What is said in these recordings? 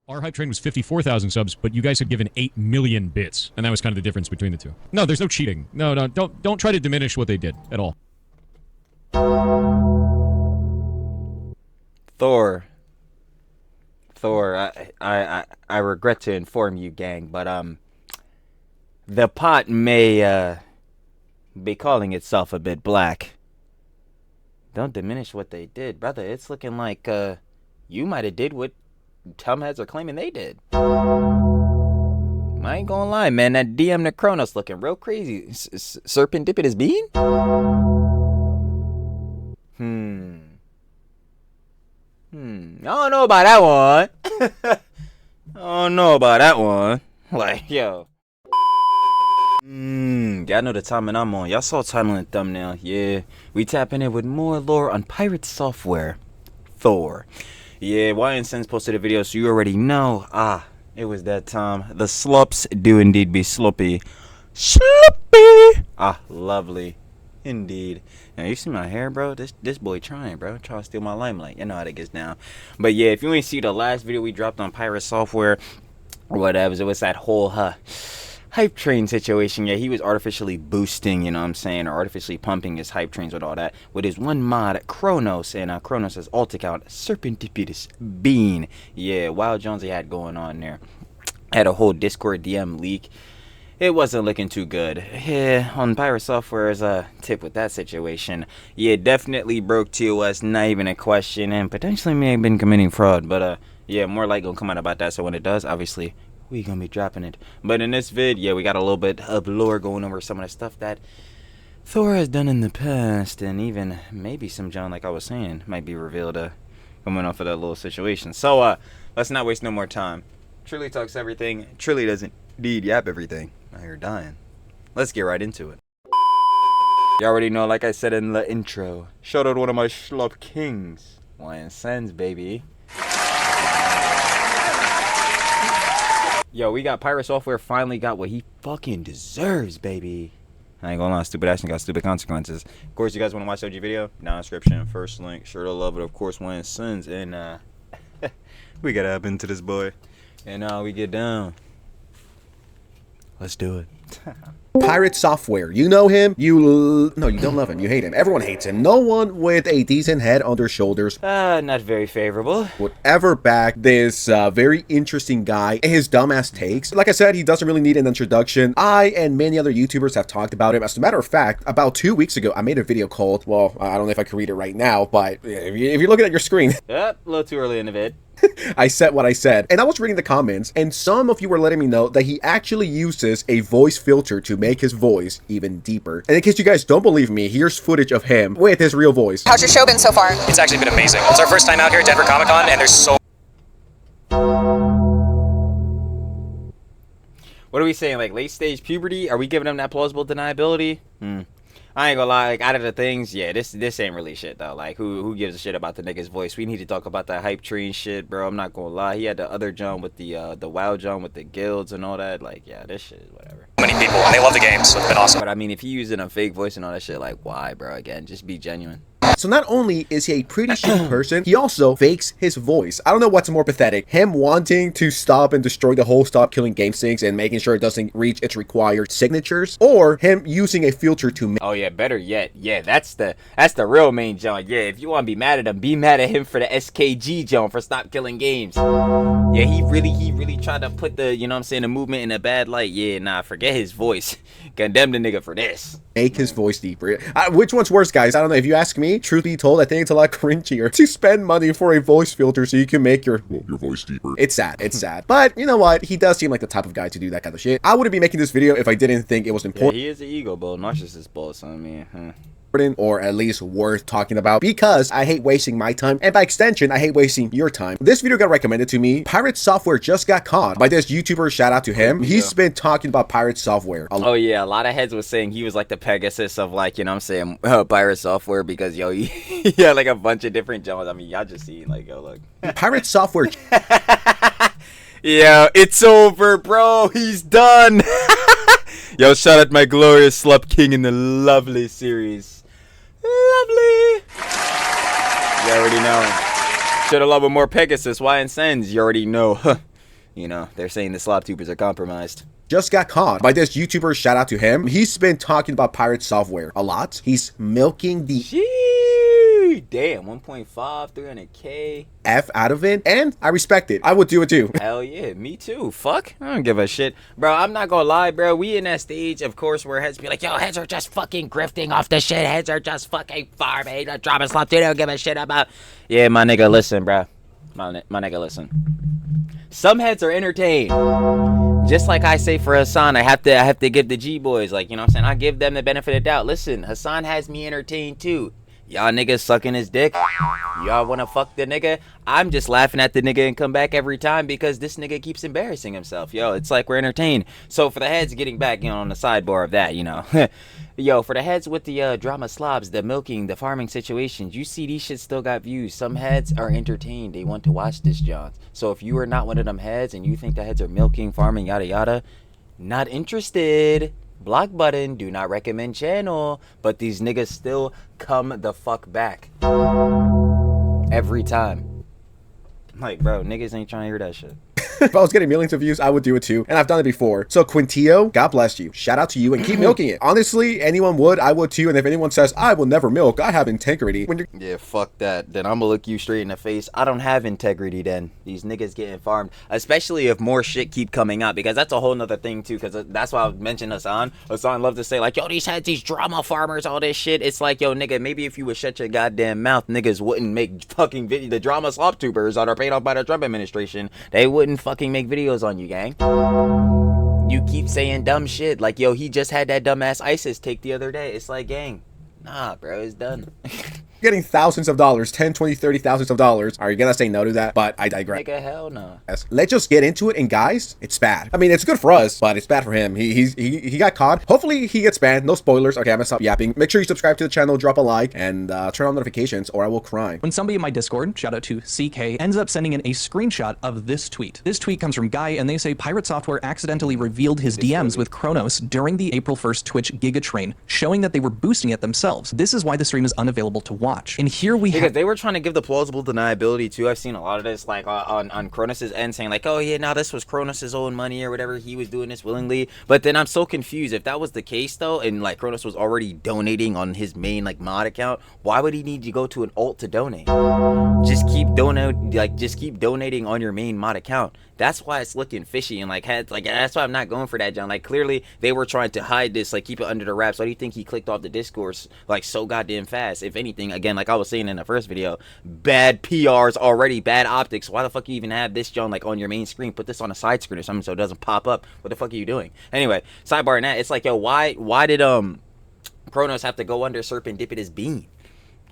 Our hype train was 54,000 subs, but you guys had given 8 million bits, and that was kind of the difference between the two. No, there's no cheating. No, don't try to diminish what they did at all. Thor, I regret to inform you, gang, but the pot may be calling itself a bit black. Don't diminish what they did, brother. It's looking like you might have did what some heads are claiming they did. I ain't gonna lie, man. That DM to Kronos looking real crazy. Serpent dip it his bean? I don't know about that one. I don't know about that one. Like, yo. Y'all know the timing I'm on. Y'all saw title and thumbnail. Yeah, we tapping in with more lore on pirate software. Thor. Yeah, YNSense posted a video, so you already know. It was that time. The slops do indeed be sloppy. Sloppy! Lovely. Indeed. Now, you see my hair, bro? This boy trying, bro. Trying to steal my limelight. You know how that gets down. But yeah, if you ain't see the last video we dropped on pirate software, or whatever, it was that whole, hype train situation. Yeah, he was artificially boosting, you know what I'm saying, or artificially pumping his hype trains with all that with his one mod Kronos, and Kronos' alt account Serpentipedus Bean. Yeah, Wild Jones he had going on there. Had a whole Discord DM leak. It wasn't looking too good. Yeah, on pirate software's tip with that situation. Yeah, definitely broke TOS, not even a question, and potentially may have been committing fraud, but yeah, more light gonna come out about that, so when it does, obviously we gonna be dropping it. But in this vid, yeah, we got a little bit of lore going over some of the stuff that Thor has done in the past, and even maybe some John, like I was saying, might be revealed coming off of that little situation. So let's not waste no more time. Truly talks everything. Truly doesn't indeed yap everything. Now you're dying. Let's get right into it. You already know, like I said in the intro, shout out one of my schlub kings, YNSense, baby. Yo, we got pirate software finally got what he fucking deserves, baby. I ain't gonna lie, stupid action got stupid consequences. Of course, you guys want to watch the OG video? Down description, first link, sure to love it, of course, YNSense, and we gotta hop into this boy. And we get down. Let's do it. Pirate software, you know him? No, you don't love him. You hate him. Everyone hates him. No one with a decent head on their shoulders Not very favorable. would ever back this very interesting guy and his dumbass takes. Like I said, he doesn't really need an introduction. I and many other YouTubers have talked about him. As a matter of fact, about 2 weeks ago, I made a video called, well, I don't know if I can read it right now, but if you're looking at your screen. Yep, a little too early in the vid. I said what I said, and I was reading the comments, and some of you were letting me know that he actually uses a voice filter to make his voice even deeper. And in case you guys don't believe me, here's footage of him with his real voice. How's your show been so far? It's actually been amazing. It's our first time out here at Denver Comic Con, and there's so... What are we saying, like late stage puberty? Are we giving him that plausible deniability? I ain't gonna lie, like out of the things, yeah, this ain't really shit though. Like who gives a shit about the nigga's voice? We need to talk about that hype train shit, bro. I'm not gonna lie. He had the other John with the wild John with the guilds and all that. Like, yeah, this shit is whatever. many people, and they love the game, so it's been awesome. But I mean, if you using a fake voice and all that shit, like why, bro? Again, just be genuine. So not only is he a pretty shitty person, he also fakes his voice. I don't know what's more pathetic. Him wanting to stop and destroy the whole stop killing game things and making sure it doesn't reach its required signatures, or him using a filter to make... Oh yeah, better yet. Yeah, that's the real main John. Yeah, if you want to be mad at him, be mad at him for the SKG John for stop killing games. Yeah, he really tried to put the, you know what I'm saying, the movement in a bad light. Yeah, nah, forget his voice. Condemn the nigga for this. Make his voice deeper. Which one's worse, guys? I don't know. If you ask me, truth be told, I think it's a lot cringier to spend money for a voice filter so you can make your voice deeper. It's sad. It's sad. But you know what? He does seem like the type of guy to do that kind of shit. I wouldn't be making this video if I didn't think it was important. Yeah, he is an ego bull, narcissist bull, so I mean, or at least worth talking about, because I hate wasting my time, and by extension I hate wasting your time. This video got recommended to me. Pirate Software just got caught by this YouTuber. Shout out to him. He's been talking about Pirate Software oh yeah, a lot of heads was saying he was like the Pegasus of, like, you know what I'm saying, Pirate Software, because yo, he had like a bunch of different Jones. I mean, y'all just see, like, yo, look. Pirate Software. Yeah, it's over, bro. He's done. Yo, shout out my glorious Slup King in the lovely series. Lovely. You already know. Should have loved with more Pegasus. YNSense, you already know. You know, they're saying the slop tubers are compromised. Just got caught by this YouTuber. Shout out to him. He's been talking about pirate software a lot. He's milking the Damn, 1.5, 300K. F out of it, and I respect it. I would do it too. Hell yeah, me too. Fuck, I don't give a shit. Bro, I'm not gonna lie, bro. We in that stage, of course, where heads be like, yo, heads are just fucking grifting off the shit. Heads are just fucking farming. The drama slop, they don't give a shit about. Yeah, my nigga, listen, bro. My nigga, listen. Some heads are entertained. Just like I say for Hassan, I have to give the G-boys, like, you know what I'm saying? I give them the benefit of the doubt. Listen, Hassan has me entertained too. Y'all niggas sucking his dick. Y'all wanna fuck the nigga? I'm just laughing at the nigga and come back every time because this nigga keeps embarrassing himself. Yo, it's like we're entertained. So for the heads, getting back, you know, on the sidebar of that, you know. Yo, for the heads with the drama slobs, the milking, the farming situations, you see these shit still got views. Some heads are entertained. They want to watch this, John. So if you are not one of them heads and you think the heads are milking, farming, yada yada, not interested. Block button, do not recommend channel, but these niggas still come the fuck back every time. Like, bro, niggas ain't trying to hear that shit. If I was getting millions of views, I would do it too. And I've done it before. So Quintio, God bless you. Shout out to you and keep milking it. Honestly, anyone would, I would too. And if anyone says, I will never milk, I have integrity. When you're Yeah, fuck that. Then I'm gonna look you straight in the face. I don't have integrity then. These niggas getting farmed. Especially if more shit keep coming out. Because that's a whole nother thing too. Because that's why I mentioned Hassan. Hassan loved to say like, yo, these heads, these drama farmers, all this shit. It's like, yo, nigga, maybe if you would shut your goddamn mouth, niggas wouldn't make fucking video. The drama slop tubers that are paid off by the Trump administration, they wouldn't fucking make videos on you, gang. You keep saying dumb shit like, yo, he just had that dumbass ISIS take the other day. It's like, gang, nah, bro, it's done. getting thousands of dollars, 10, 20, 30 thousands of dollars. Are you gonna say no to that? But I digress. Nigga, hell no. Let's just get into it. And guys, it's bad. I mean, it's good for us, but it's bad for him. He got caught. Hopefully he gets banned. No spoilers. Okay, I'm gonna stop yapping. Make sure you subscribe to the channel, drop a like, and turn on notifications, or I will cry. When somebody in my Discord, shout out to CK, ends up sending in a screenshot of this tweet. This tweet comes from Guy, and they say Pirate Software accidentally revealed his DMs with Kronos during the April 1st Twitch Giga Train, showing that they were boosting it themselves. This is why the stream is unavailable to watch. And here we because they were trying to give the plausible deniability too. I've seen a lot of this like on Kronos's end saying like, oh yeah, now this was Kronos's own money or whatever, he was doing this willingly. But then I'm so confused. If that was the case though, and like Kronos was already donating on his main like mod account, why would he need to go to an alt to donate? Just keep donating on your main mod account. That's why it's looking fishy and like heads like that's why I'm not going for that, John. Like clearly they were trying to hide this, like keep it under the wraps. Why do you think he clicked off the discourse like so goddamn fast? If anything, again, like I was saying in the first video, bad PRs already, bad optics. Why the fuck you even have this, John, like on your main screen? Put this on a side screen or something so it doesn't pop up. What the fuck are you doing? Anyway, sidebar in that, it's like, yo, why did Kronos have to go under Serpentipitous beam?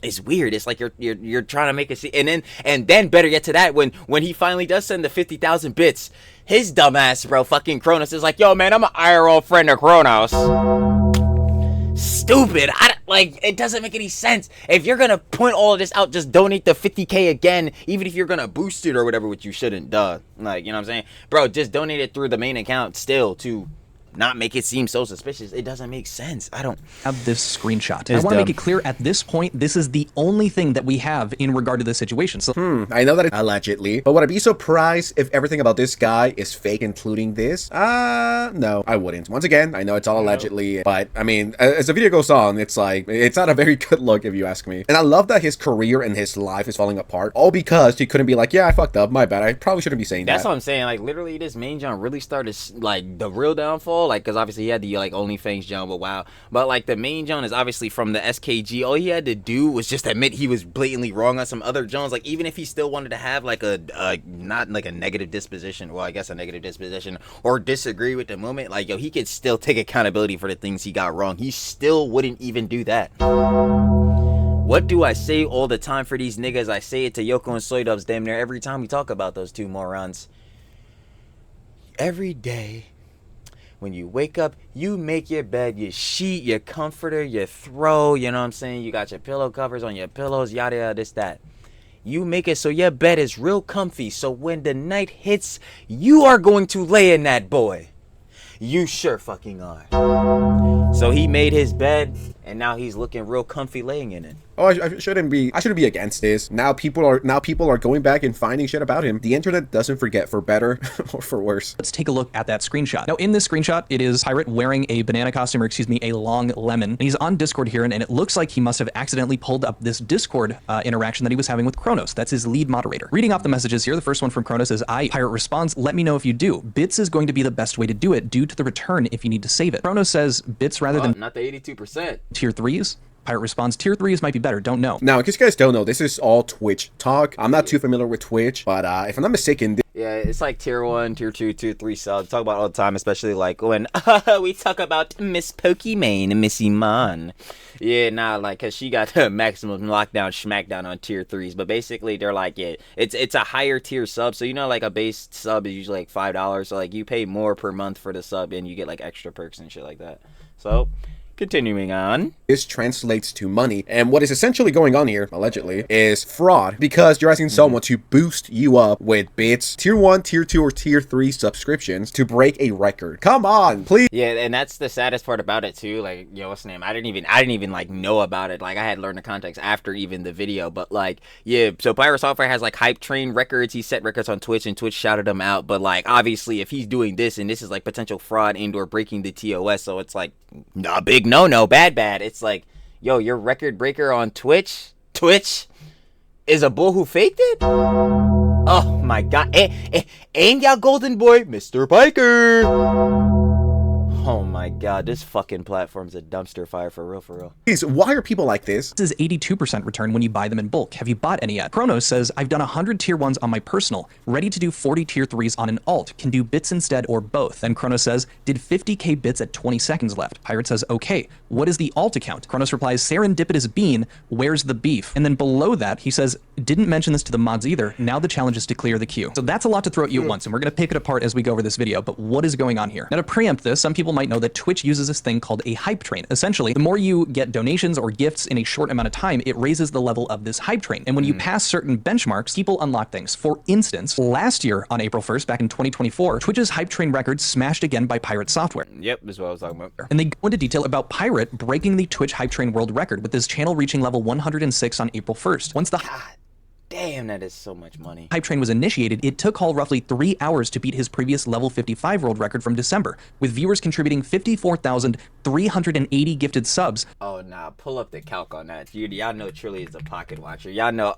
It's weird. It's like you're trying to make a scene, and then better get to that when he finally does send the 50,000 bits, his dumbass bro fucking Kronos is like, yo man, I'm an IRL friend of Kronos. Stupid. Like it doesn't make any sense. If you're gonna point all of this out, just donate the 50K again, even if you're gonna boost it or whatever, which you shouldn't. Like, you know what I'm saying, bro? Just donate it through the main account still to not make it seem so suspicious. It doesn't make sense. I don't have this screenshot. I want to make it clear at this point, this is the only thing that we have in regard to this situation. So I know that it's allegedly, but would I be surprised if everything about this guy is fake, including this? No, I wouldn't. Once again, I know it's all allegedly, but I mean, as the video goes on, it's like, it's not a very good look if you ask me. And I love that his career and his life is falling apart, all because he couldn't be like, yeah, I fucked up, my bad. I probably shouldn't be saying that. That's what I'm saying. Like literally this main John really started like the real downfall. Like, because obviously he had the like OnlyFans John, but wow. But like the main John is obviously from the SKG. All he had to do was just admit he was blatantly wrong on some other Johns. Like even if he still wanted to have like a not like a negative disposition, well I guess a negative disposition, or disagree with the moment, like yo, he could still take accountability for the things he got wrong. He still wouldn't even do that. What do I say all the time for these niggas? I say it to Yoko and Soy Dubs damn near every time we talk about those two morons. Every day when you wake up, you make your bed, your sheet, your comforter, your throw, you know what I'm saying? You got your pillow covers on your pillows, yada yada, this, that. You make it so your bed is real comfy, so when the night hits, you are going to lay in that boy. You sure fucking are. So he made his bed, and now he's looking real comfy laying in it. Oh, I shouldn't be against this. Now people are going back and finding shit about him. The internet doesn't forget, for better or for worse. Let's take a look at that screenshot. Now, in this screenshot, it is Pirate wearing a banana costume, or excuse me, a long lemon. And he's on Discord here, and it looks like he must have accidentally pulled up this Discord interaction that he was having with Kronos. That's his lead moderator. Reading off the messages here, the first one from Kronos is, Pirate responds, let me know if you do. Bits is going to be the best way to do it due to the return if you need to save it. Kronos says bits rather than not the 82%. tier 3s. Pirate responds, tier 3s might be better, don't know. Now, in case you guys don't know, this is all Twitch talk. I'm not too familiar with Twitch, but if I'm not mistaken... Yeah, it's like tier 1, tier 2, tier 3 subs. Talk about it all the time, especially like when we talk about Miss Pokimane, Miss Iman. Yeah, nah, like, cause she got the maximum lockdown, smackdown on tier 3s. But basically, they're like, yeah, it's a higher tier sub. So, you know, like a base sub is usually like $5. So, like, you pay more per month for the sub and you get like extra perks and shit like that. So... continuing on. This translates to money, and what is essentially going on here, allegedly, is fraud, because you're asking someone to boost you up with bits, tier 1, tier 2, or tier 3 subscriptions to break a record. Come on, please. Yeah, and that's the saddest part about it too. Like, yo, what's the name? I didn't even like know about it. Like, I had learned the context after even the video, but like, yeah, so Pirate Software has like hype train records. He set records on Twitch, and Twitch shouted him out. But like, obviously, if he's doing this, and this is like potential fraud and or breaking the TOS, so it's like, nah, big no, bad. It's like, yo, your record breaker on Twitch is a bull who faked it? Oh my god. And y'all golden boy, Mr. Piker. Oh my god, this fucking platform's a dumpster fire for real. Please, why are people like this? This is 82% return when you buy them in bulk. Have you bought any yet? Kronos says, I've done 100 tier 1s on my personal, ready to do 40 tier 3s on an alt, can do bits instead or both. Then Kronos says, did 50k bits at 20 seconds left. Pirate says, okay, what is the alt account? Kronos replies, serendipitous bean, where's the beef? And then below that, he says, didn't mention this to the mods either, now the challenge is to clear the queue. So that's a lot to throw at you at once, and we're gonna pick it apart as we go over this video, but what is going on here? Now to preempt this, some people might know that Twitch uses this thing called a hype train. Essentially, the more you get donations or gifts in a short amount of time, it raises the level of this hype train. And when you pass certain benchmarks, people unlock things. For instance, last year on April 1st, back in 2024, Twitch's hype train record smashed again by Pirate Software. Yep, this is what I was talking about. And they go into detail about Pirate breaking the Twitch hype train world record, with his channel reaching level 106 on April 1st. Once the damn, that is so much money. hype train was initiated, it took Hall roughly 3 hours to beat his previous level 55 world record from December, with viewers contributing 54,380 gifted subs. Oh, nah, pull up the calc on that. Y'all know Trilly is a pocket watcher. Y'all know,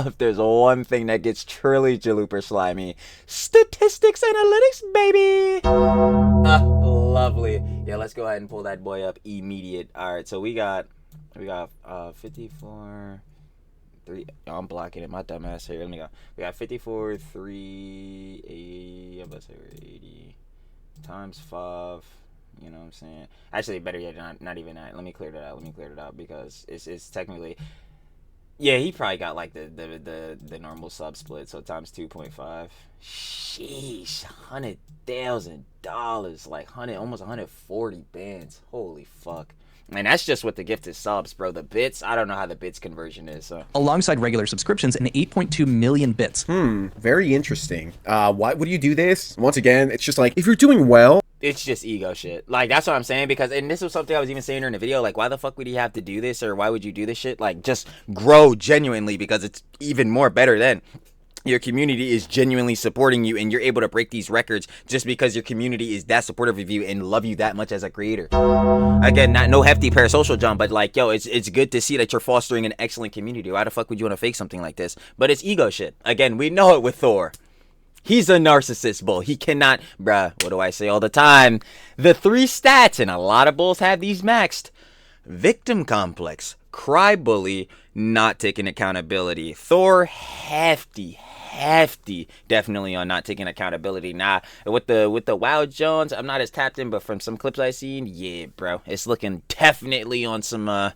if there's one thing that gets Trilly Jaluper slimy, statistics analytics, baby. Lovely. Yeah, let's go ahead and pull that boy up immediate. All right, so we got 54... I'm blocking it, my dumb ass here. Let me go. We got 54, 3, 80, I'm about to say 80 times 5. You know what I'm saying? Actually, better yet, not even that. Let me clear that out because it's technically, yeah, he probably got like the normal sub split, so times 2.5. Sheesh, $100,000, like almost 140 bands. Holy fuck. And that's just with the gifted subs, bro. The bits, I don't know how the bits conversion is. So alongside regular subscriptions and 8.2 million bits. Very interesting. Why would you do this? Once again, it's just like, if you're doing well... It's just ego shit. Like, that's what I'm saying, because, and this was something I was even saying during the video, like, why the fuck would he have to do this, or why would you do this shit? Like, just grow genuinely, because it's even more better then. Your community is genuinely supporting you, and you're able to break these records just because your community is that supportive of you and love you that much as a creator. Again, no hefty parasocial jump, but like, yo, it's good to see that you're fostering an excellent community. Why the fuck would you want to fake something like this? But it's ego shit. Again, we know it with Thor. He's a narcissist bull. He cannot, bruh, what do I say all the time? The 3 stats, and a lot of bulls have these maxed. Victim complex, cry bully, not taking accountability. Thor, hefty, definitely on not taking accountability. Nah, with the Wow Jones, I'm not as tapped in, but from some clips I've seen, yeah, bro, it's looking definitely on some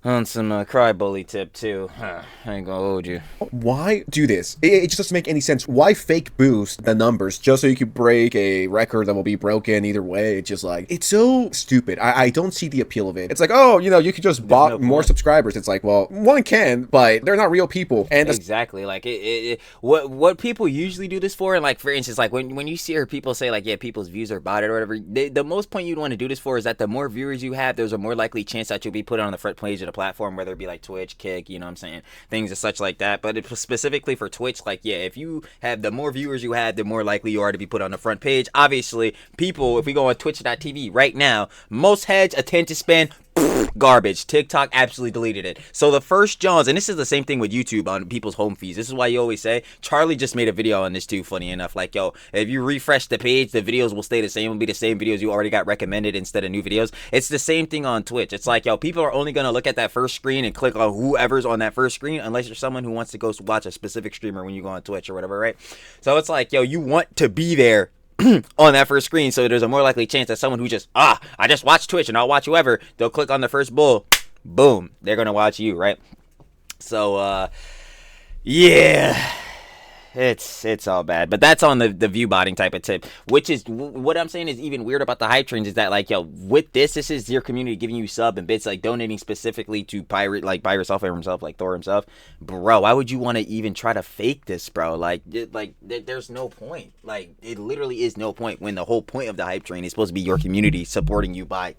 on some cry bully tip too. I ain't gonna hold you. Why do this? It just doesn't make any sense. Why fake boost the numbers just so you could break a record that will be broken either way? It's just like, it's so stupid. I don't see the appeal of it. It's like, oh, you know, you could just bot more subscribers. It's like, well, one can, but they're not real people. And exactly, like what people usually do this for, and like for instance, like when you see people say like, yeah, people's views are botted or whatever, the most point you'd want to do this for is that the more viewers you have, there's a more likely chance that you'll be put on the front page of the platform, whether it be like Twitch, Kick, you know what I'm saying, things and such like that. But specifically for Twitch, like, yeah, if you have, the more viewers you have, the more likely you are to be put on the front page. Obviously, people, if we go on twitch.tv right now, most heads attention span garbage. TikTok absolutely deleted it. So the first Johns, and this is the same thing with YouTube on people's home feeds. This is why you always say, Charlie just made a video on this too, funny enough. Like, yo, if you refresh the page, the videos will stay the same. It'll be the same videos you already got recommended instead of new videos. It's the same thing on Twitch. It's like, yo, people are only gonna look at that first screen and click on whoever's on that first screen unless you're someone who wants to go watch a specific streamer when you go on Twitch or whatever, right? So it's like, yo, you want to be there on that first screen, so there's a more likely chance that someone who just, I just watch Twitch and I'll watch whoever, they'll click on the first bull, boom, they're gonna watch you, right? So yeah, it's all bad. But that's on the view botting type of tip, which is what I'm saying is even weird about the hype trains, is that like, yo, with this is your community giving you sub and bits, like donating specifically to Pirate, like Pirate Software himself, like Thor himself. Bro, why would you want to even try to fake this, bro? Like there's no point. Like, it literally is no point, when the whole point of the hype train is supposed to be your community supporting you by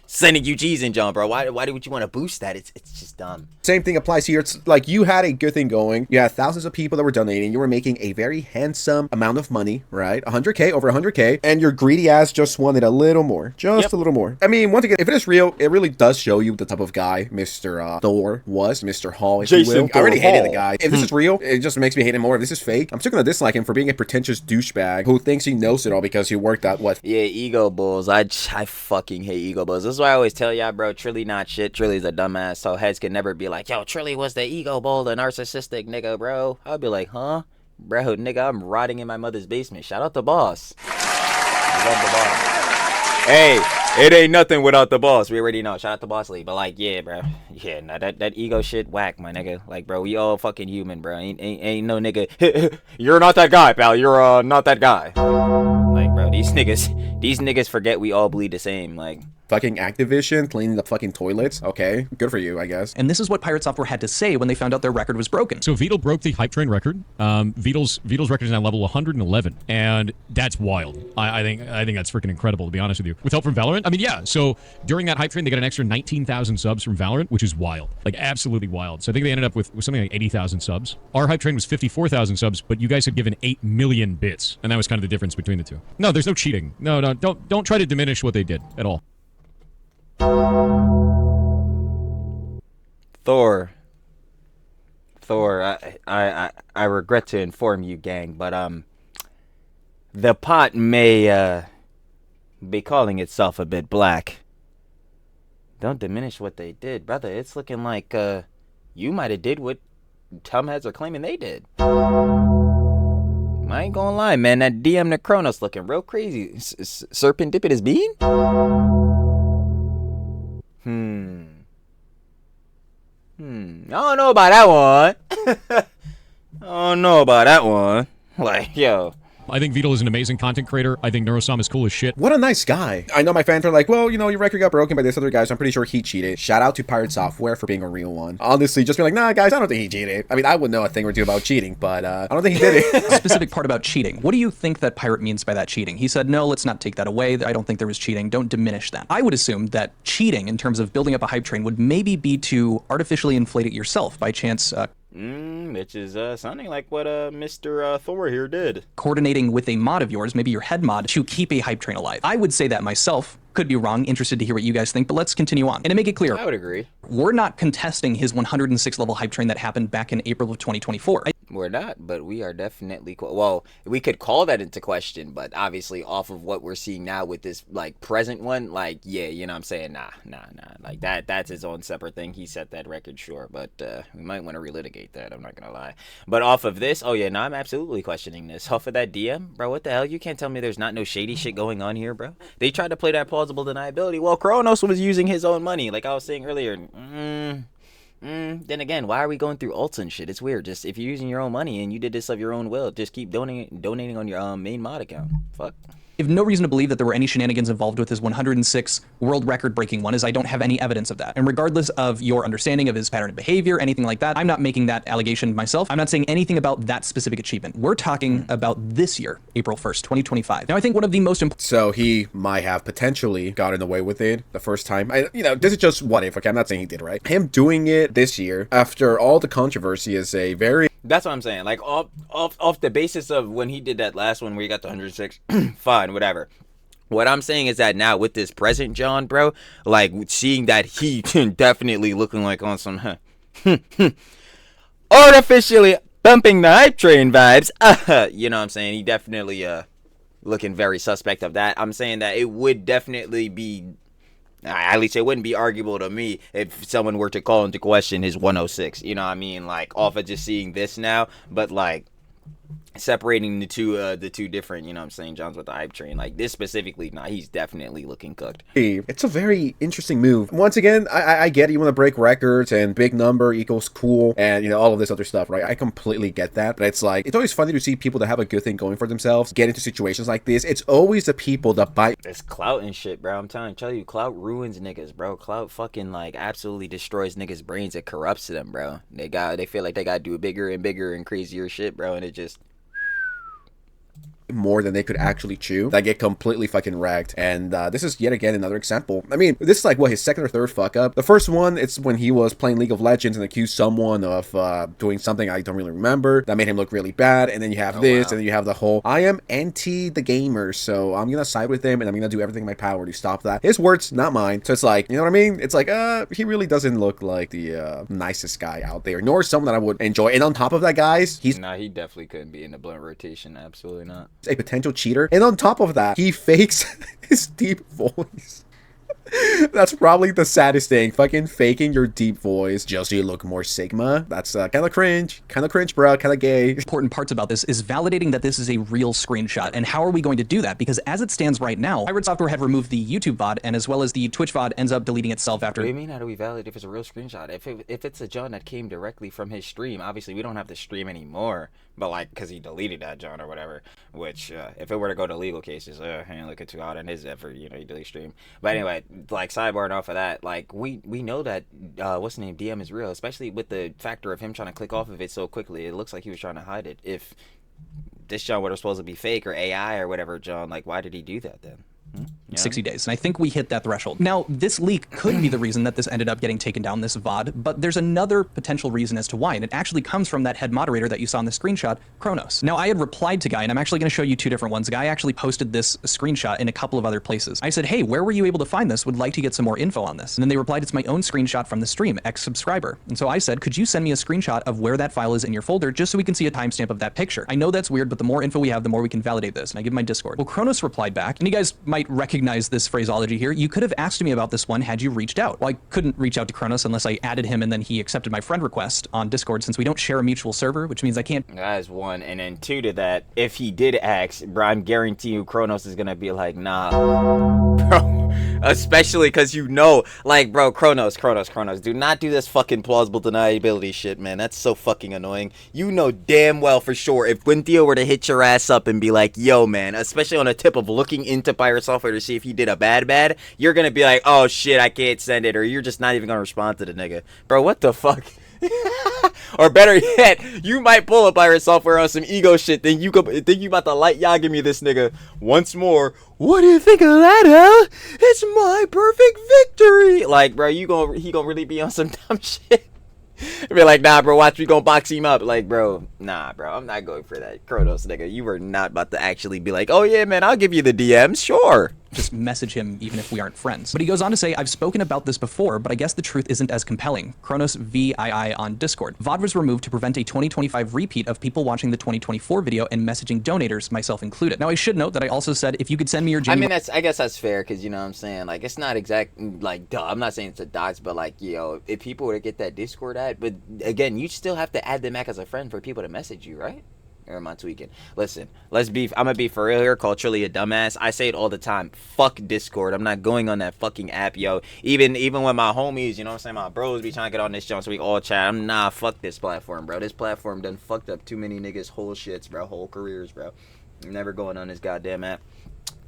sending you cheese and John, bro. Why would you want to boost that? It's just dumb. Same thing applies here. It's like, you had a good thing going. You had thousands of people that were donating. You were making a very handsome amount of money, right? 100K, over 100K. And your greedy ass just wanted a little more. Just a little more. I mean, once again, if it is real, it really does show you the type of guy Mr. Thor was. Mr. Hall, if Jason you will. I already Thor hated Hall. the guy. If this is real, it just makes me hate him more. If this is fake, I'm still gonna dislike him for being a pretentious douchebag who thinks he knows it all because he worked at what? Yeah, ego bulls. I fucking hate ego bulls. This is why I always tell y'all, bro, Trilly not shit. Trilly's a dumbass, so heads can never be like, yo, Trilly was the ego bull, the narcissistic nigga, bro. I'll be like, huh? Bro, nigga, I'm rotting in my mother's basement. Shout out the boss. I love the boss. Hey, it ain't nothing without the boss. We already know. Shout out to Boss Lee. But like, yeah, bro. Yeah, nah, that ego shit whack, my nigga. Like, bro, we all fucking human, bro. Ain't no nigga. You're not that guy, pal. You're not that guy. Like, bro, these niggas forget we all bleed the same. Like, Fucking Activision cleaning the fucking toilets. Okay, good for you, I guess. And this is what Pirate Software had to say when they found out their record was broken. So Beetle broke the hype train record. Beetle's record is now level 111, and that's wild. I think that's freaking incredible, to be honest with you. With help from Valorant, I mean, yeah. So during that hype train, they got an extra 19,000 subs from Valorant, which is wild, like absolutely wild. So I think they ended up with something like 80,000 subs. Our hype train was 54,000 subs, but you guys had given 8 million bits, and that was kind of the difference between the two. No, there's no cheating. No, don't try to diminish what they did at all. Thor, I regret to inform you, gang, but the pot may be calling itself a bit black. Don't diminish what they did, brother. It's looking like you might have did what some heads are claiming they did. I ain't gonna lie, man. That DM Necronos looking real crazy. Serpent dipping his bean? I don't know about that one. I don't know about that one. Like, yo. I think Beetle is an amazing content creator. I think Neurosam is cool as shit. What a nice guy. I know my fans are like, well, you know, your record got broken by this other guy, so I'm pretty sure he cheated. Shout out to Pirate Software for being a real one. Honestly, just be like, nah, guys, I don't think he cheated. I mean, I would know a thing or two about cheating, but I don't think he did it. Specific part about cheating. What do you think that Pirate means by that cheating? He said, no, let's not take that away. I don't think there was cheating. Don't diminish that. I would assume that cheating, in terms of building up a hype train, would maybe be to artificially inflate it yourself by chance. Which is sounding like what Mr. Thor here did. Coordinating with a mod of yours, maybe your head mod, to keep a hype train alive. I would say that myself. Could be wrong. Interested to hear what you guys think, but let's continue on. And to make it clear, I would agree. We're not contesting his 106 level hype train that happened back in April of 2024. We're not, but we are definitely well, we could call that into question, but obviously off of what we're seeing now with this like present one, like yeah, you know what I'm saying, nah, like that's his own separate thing. He set that record, sure, but we might want to relitigate that, I'm not gonna lie. But off of this, oh yeah, no, I'm absolutely questioning this. Off of that DM, bro, what the hell? You can't tell me there's not no shady shit going on here, bro. They tried to play that plausible deniability. Well, Kronos was using his own money, like I was saying earlier. Then again, why are we going through alts and shit? It's weird. Just if you're using your own money and you did this of your own will, just keep donating on your main mod account. Fuck. I have no reason to believe that there were any shenanigans involved with his 106 world record breaking one, as I don't have any evidence of that. And regardless of your understanding of his pattern of behavior, anything like that, I'm not making that allegation myself. I'm not saying anything about that specific achievement. We're talking about this year, April 1st, 2025. Now, I think one of the most important... So he might have potentially gotten away with it the first time. This is just what if, okay? I'm not saying he did, right? Him doing it this year, after all the controversy, is a very... That's what I'm saying. Like off the basis of when he did that last one where he got the 106, fine, whatever. What I'm saying is that now with this present John, bro, like seeing that he definitely looking like on some artificially bumping the hype train vibes. You know what I'm saying? He definitely looking very suspect of that. I'm saying that it would definitely be, at least it wouldn't be arguable to me if someone were to call into question his 106. You know what I mean? Like off of just seeing this now, but like separating the two different, you know what I'm saying, Johns with the hype train, like this specifically, nah, he's definitely looking cooked. It's a very interesting move. Once again, I get it, you want to break records and big number equals cool and, you know, all of this other stuff, right? I completely get that, but it's like, it's always funny to see people that have a good thing going for themselves get into situations like this. It's always the people that bite. It's clout and shit, bro. I'm tell you, clout ruins niggas, bro. Clout fucking like absolutely destroys niggas' brains. It corrupts them, bro. They feel like they gotta do bigger and bigger and crazier shit, bro, and it just more than they could actually chew, that get completely fucking wrecked. And this is yet again another example. I mean, this is like what, his second or third fuck up. The first one, it's when he was playing League of Legends and accused someone of doing something I don't really remember that made him look really bad. And then you have this, and then you have the whole I am anti the gamers, so I'm gonna side with him and I'm gonna do everything in my power to stop that. His words, not mine. So it's like, you know what I mean? It's like he really doesn't look like the nicest guy out there, nor someone that I would enjoy. And on top of that, guys, he definitely couldn't be in the blunt rotation. Absolutely not. A potential cheater, and on top of that, he fakes his deep voice. That's probably the saddest thing, fucking faking your deep voice just so you look more Sigma. That's kind of cringe, bro, kind of gay. Important parts about this is validating that this is a real screenshot. And how are we going to do that? Because as it stands right now, Pirate Software had removed the YouTube VOD, and as well as the Twitch VOD ends up deleting itself after. What do you mean, how do we validate if it's a real screenshot? If it's a John that came directly from his stream, obviously we don't have to stream anymore, but like because he deleted that John or whatever, which if it were to go to legal cases, ain't looking too hard on his effort, you know, he delete stream. But anyway, like sidebar off of that, like we know that what's the name, DM is real, especially with the factor of him trying to click off of it so quickly. It looks like he was trying to hide it. If this John were supposed to be fake or AI or whatever, John, like why did he do that then? Yeah. 60 days, and I think we hit that threshold. Now, this leak could be the reason that this ended up getting taken down, this VOD, but there's another potential reason as to why, and it actually comes from that head moderator that you saw in the screenshot, Kronos. Now, I had replied to Guy, and I'm actually going to show you two different ones. Guy actually posted this screenshot in a couple of other places. I said, hey, where were you able to find this? Would like to get some more info on this. And then they replied, it's my own screenshot from the stream, ex-subscriber. And so I said, could you send me a screenshot of where that file is in your folder, just so we can see a timestamp of that picture? I know that's weird, but the more info we have, the more we can validate this. And I give my Discord. Well, Kronos replied back, and you guys might recognize this phraseology here. You could have asked me about this one had you reached out. Well, I couldn't reach out to Kronos unless I added him and then he accepted my friend request on Discord, since we don't share a mutual server, which means I can't. That is one. And then two to that, if he did ask, bro, I'm guarantee you Kronos is gonna be like, nah, bro. Especially because you know, like, bro, Kronos, do not do this fucking plausible deniability shit, man. That's so fucking annoying. You know damn well for sure if Theo were to hit your ass up and be like, yo, man, especially on a tip of looking into Pirate Software to see if he did a bad, you're gonna be like, oh shit, I can't send it, or you're just not even gonna respond to the nigga. Bro, what the fuck? Or better yet, you might pull a Pirate Software on some ego shit, then you about to light y'all give me this nigga once more. What do you think of that, huh? It's my perfect victory. Like, bro, he gonna really be on some dumb shit. Be like, nah, bro, watch, we gonna box him up. Like, bro, nah, bro, I'm not going for that. Kronos, nigga, you were not about to actually be like, oh yeah, man, I'll give you the DMs, sure. just message him even if we aren't friends. But he goes on to say, I've spoken about this before, but I guess the truth isn't as compelling. Kronos VII on Discord. VOD was removed to prevent a 2025 repeat of people watching the 2024 video and messaging donators, myself included. Now, I should note that I also said, if you could send me your January... I guess that's fair, because, you know what I'm saying, like, it's not exact, like, duh, I'm not saying it's a dox, but, like, yo, if people were to get that Discord ad, but, again, you still have to add them back as a friend for people to message you, right? Or am I tweaking? Listen, I'm gonna be for real here, culturally a dumbass. I say it all the time. Fuck Discord. I'm not going on that fucking app, yo. Even when my homies, you know what I'm saying, my bros be trying to get on this jump so we all chat. Fuck this platform, bro. This platform done fucked up too many niggas' whole shits, bro. Whole careers, bro. I'm never going on this goddamn app.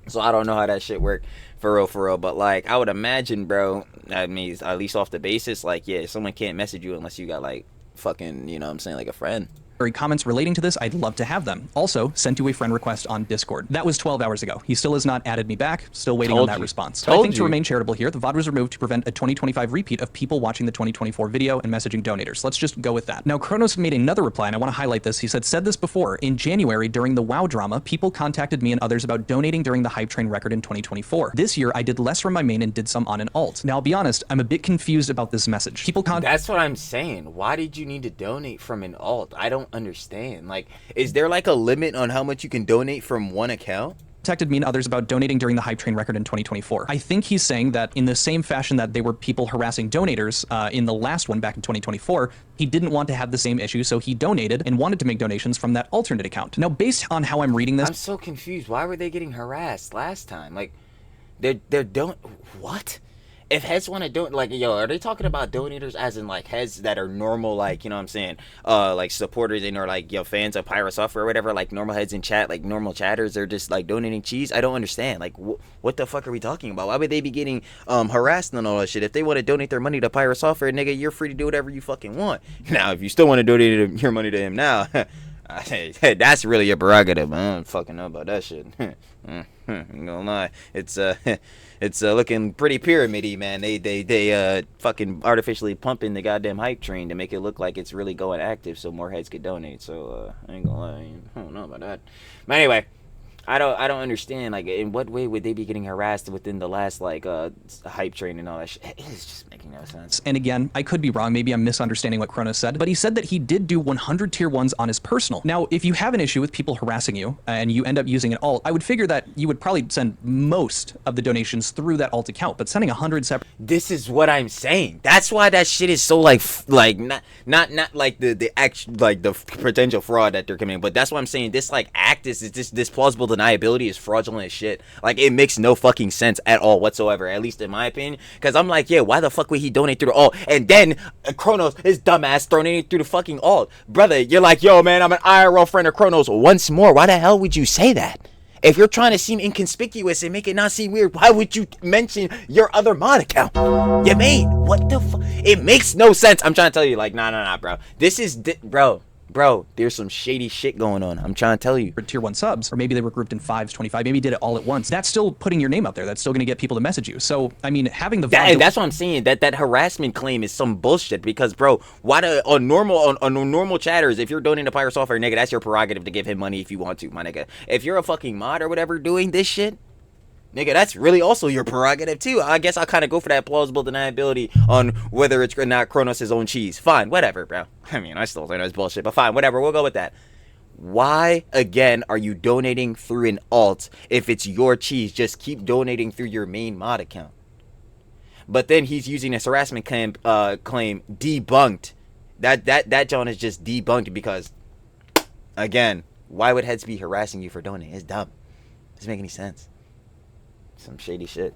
So I don't know how that shit work for real. But, like, I would imagine, bro, I mean, at least off the basis, like, yeah, someone can't message you unless you got, like, fucking, you know what I'm saying, like a friend. Comments relating to this, I'd love to have them. Also, sent you a friend request on Discord. That was 12 hours ago. He still has not added me back. Still waiting on that response. But I think to remain charitable here, the VOD was removed to prevent a 2025 repeat of people watching the 2024 video and messaging donators. Let's just go with that. Now, Kronos made another reply, and I want to highlight this. He said this before. In January, during the WoW drama, people contacted me and others about donating during the Hype Train record in 2024. This year, I did less from my main and did some on an alt. Now, I'll be honest, I'm a bit confused about this message. That's what I'm saying. Why did you need to donate from an alt? I don't understand. Like, is there like a limit on how much you can donate from one account? Contacted me and others about donating during the Hype Train record in 2024. I think he's saying that in the same fashion that there were people harassing donators in the last one back in 2024, he didn't want to have the same issue, so he donated and wanted to make donations from that alternate account. Now, based on how I'm reading this... I'm so confused. Why were they getting harassed last time? Like, what? If heads want to do it, like, yo, are they talking about donators as in, like, heads that are normal, like, you know what I'm saying, like, supporters and or, like, yo, fans of Pirate Software or whatever, like, normal heads in chat, like, normal chatters, they're just, like, donating cheese? I don't understand. Like, what the fuck are we talking about? Why would they be getting harassed and all that shit? If they want to donate their money to Pirate Software, nigga, you're free to do whatever you fucking want. Now, if you still want to donate your money to him now, hey, that's really your prerogative. I don't fucking know about that shit. I'm gonna lie. It's looking pretty pyramid-y, man. They fucking artificially pumping the goddamn hype train to make it look like it's really going active so more heads could donate. So I ain't gonna lie, I don't know about that. But anyway, I don't understand, like, in what way would they be getting harassed within the last, like, hype train and all that shit? It's just making no sense. And again, I could be wrong. Maybe I'm misunderstanding what Kronos said, but he said that he did do 100 tier 1s on his personal. Now, if you have an issue with people harassing you and you end up using an alt, I would figure that you would probably send most of the donations through that alt account, but sending 100 separate... This is what I'm saying. That's why that shit is so, like not like the actual, like, the potential fraud that they're committing, but that's why I'm saying this, like, act is this plausible deniability is fraudulent as shit. Like, it makes no fucking sense at all whatsoever, at least in my opinion, because I'm like, yeah, why the fuck would he donate through the alt? And then Kronos, his dumbass, donating through the fucking alt. Brother, you're like, yo, man, I'm an IRL friend of Kronos. Once more, why the hell would you say that? If you're trying to seem inconspicuous and make it not seem weird, why would you mention your other mod account? You mean, what the fuck? It makes no sense. I'm trying to tell you, like, nah, bro. This is, bro, there's some shady shit going on. I'm trying to tell you. Tier 1 subs, or maybe they were grouped in 5s, 25, maybe did it all at once. That's still putting your name out there. That's still going to get people to message you. So, I mean, having the... That's what I'm saying. That harassment claim is some bullshit because, bro, why on normal chatters, if you're donating to Pirate Software, nigga, that's your prerogative to give him money if you want to, my nigga. If you're a fucking mod or whatever doing this shit, nigga, that's really also your prerogative too. I guess I'll kind of go for that plausible deniability on whether it's not Kronos' own cheese. Fine, whatever, bro. I mean, I still think that's bullshit, but fine, whatever. We'll go with that. Why, again, are you donating through an alt if it's your cheese? Just keep donating through your main mod account. But then he's using this harassment claim debunked. That John is just debunked because, again, why would heads be harassing you for donating? It's dumb. Doesn't make any sense. Some shady shit.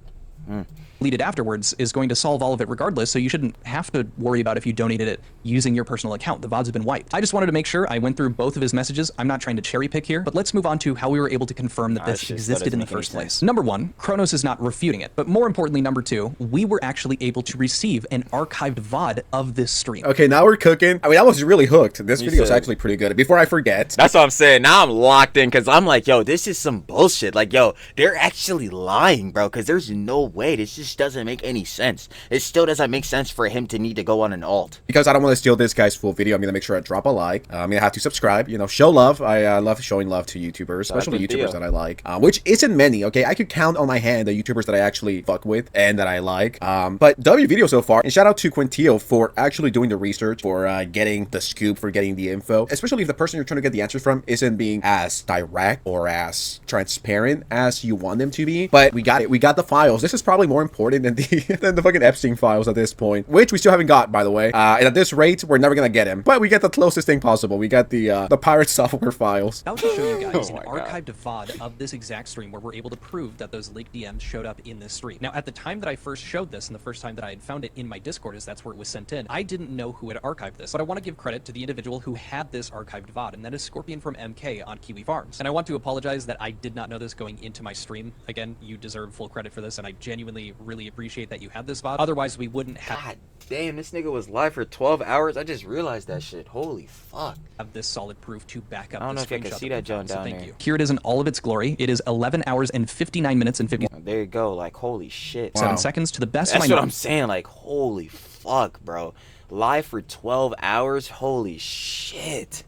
Deleted afterwards is going to solve all of it regardless, so you shouldn't have to worry about if you donated it using your personal account. The VODs have been wiped. I just wanted to make sure I went through both of his messages. I'm not trying to cherry pick here, but let's move on to how we were able to confirm that this existed in the first place. Number one, Kronos is not refuting it, but more importantly, number two, we were actually able to receive an archived VOD of this stream. Okay, now we're cooking. I mean, I was really hooked. This video is actually pretty good. Before I forget. That's what I'm saying. Now I'm locked in because I'm like, yo, this is some bullshit. Like, yo, they're actually lying, bro, because there's no way. This just doesn't make any sense. It still doesn't make sense for him to need to go on an alt. Because I don't want to steal this guy's full video, I'm going to make sure I drop a like. I'm going to have to subscribe, you know, show love. I love showing love to YouTubers, especially YouTubers that I like, which isn't many, okay? I could count on my hand the YouTubers that I actually fuck with and that I like. But W video so far, and shout out to Quintillo for actually doing the research, for getting the scoop, for getting the info, especially if the person you're trying to get the answers from isn't being as direct or as transparent as you want them to be. But we got it. We got the files. This is probably more important than the fucking Epstein files at this point, which we still haven't got, by the way. And at this rate, we're never gonna get him. But we get the closest thing possible. We got the pirate software files. I'll just show you guys an Oh my God. archived VOD of this exact stream where we're able to prove that those leaked DMs showed up in this stream. Now, at the time that I first showed this, and the first time that I had found it in my Discord, is that's where it was sent in, I didn't know who had archived this. But I want to give credit to the individual who had this archived VOD, and that is Scorpion from MK on Kiwi Farms. And I want to apologize that I did not know this going into my stream. Again, you deserve full credit for this, and I genuinely really appreciate that you had this VOD. Otherwise, we wouldn't have... God damn, this nigga was live for 12 hours. I just realized that shit. Holy fuck. Have this solid proof to back up. I don't know this if I can screenshot see that that we John found, so down thank there. you. Here it is in all of its glory. It is 11 hours and 59 minutes and 57 There you go. Like, holy shit. seconds to the best of That's my what I'm saying. Like, holy fuck, bro. Live for 12 hours? Holy shit.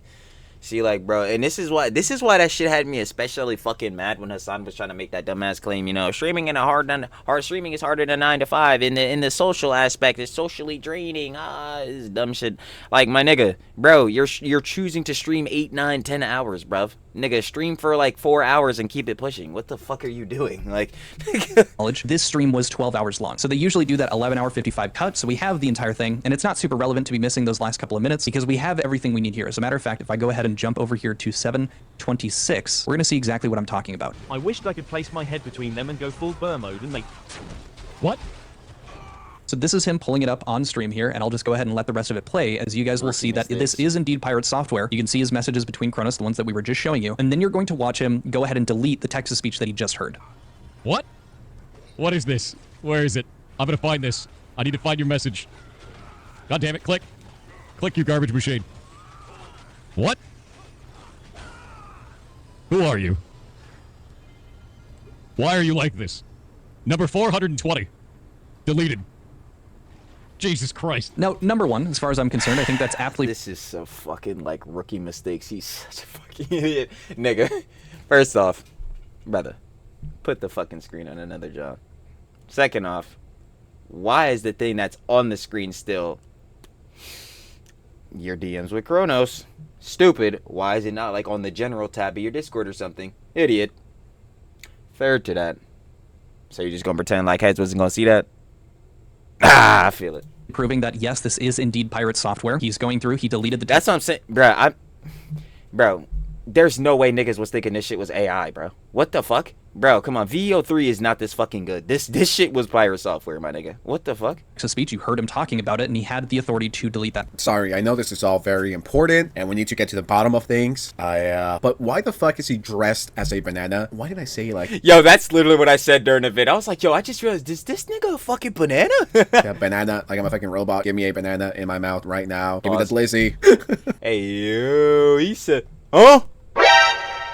See, like, bro, and this is why that shit had me especially fucking mad when Hassan was trying to make that dumbass claim, you know, streaming streaming is harder than 9 to 5 in the social aspect. It's socially draining. This dumb shit. Like, my nigga, bro, you're choosing to stream 8, 9, 10 hours, bruv. Nigga, stream for like 4 hours and keep it pushing. What the fuck are you doing? Like, knowledge. This stream was 12 hours long. So they usually do that 11-hour 55 cut. So we have the entire thing, and it's not super relevant to be missing those last couple of minutes because we have everything we need here. As a matter of fact, if I go ahead and jump over here to 7:26, we're going to see exactly what I'm talking about. I wished I could place my head between them and go full burr mode and make... What? So this is him pulling it up on stream here, and I'll just go ahead and let the rest of it play, as you guys will see that this is indeed pirate software. You can see his messages between Kronos, the ones that we were just showing you, and then you're going to watch him go ahead and delete the text-to-speech that he just heard. What? What is this? Where is it? I'm gonna find this. I need to find your message. God damn it, click. Click, you garbage machine. What? Who are you? Why are you like this? Number 420. Deleted. Jesus Christ. Now, number one, as far as I'm concerned, I think that's aptly... this is so fucking, like, rookie mistakes. He's such a fucking idiot. Nigga, first off, brother, put the fucking screen on another job. Second off, why is the thing that's on the screen still your DMs with Kronos? Stupid. Why is it not, like, on the general tab of your Discord or something? Idiot. Third to that. So you're just gonna pretend like Heads wasn't gonna see that? Ah, I feel it. proving that, yes, this is indeed pirate software. He's going through, he deleted the... That's what I'm saying, bro, there's no way niggas was thinking this shit was AI, bro. What the fuck? Bro, come on, VO3 is not this fucking good. This shit was pirate software, my nigga. What the fuck? Speech, you heard him talking about it, and he had the authority to delete that. Sorry, I know this is all very important, and we need to get to the bottom of things. But why the fuck is he dressed as a banana? Why did I say, like... Yo, that's literally what I said during the vid. I was like, yo, I just realized, is this nigga a fucking banana? Yeah, banana, like I'm a fucking robot. Give me a banana in my mouth right now. Give me that Lizzie. Hey, yo, he said, huh?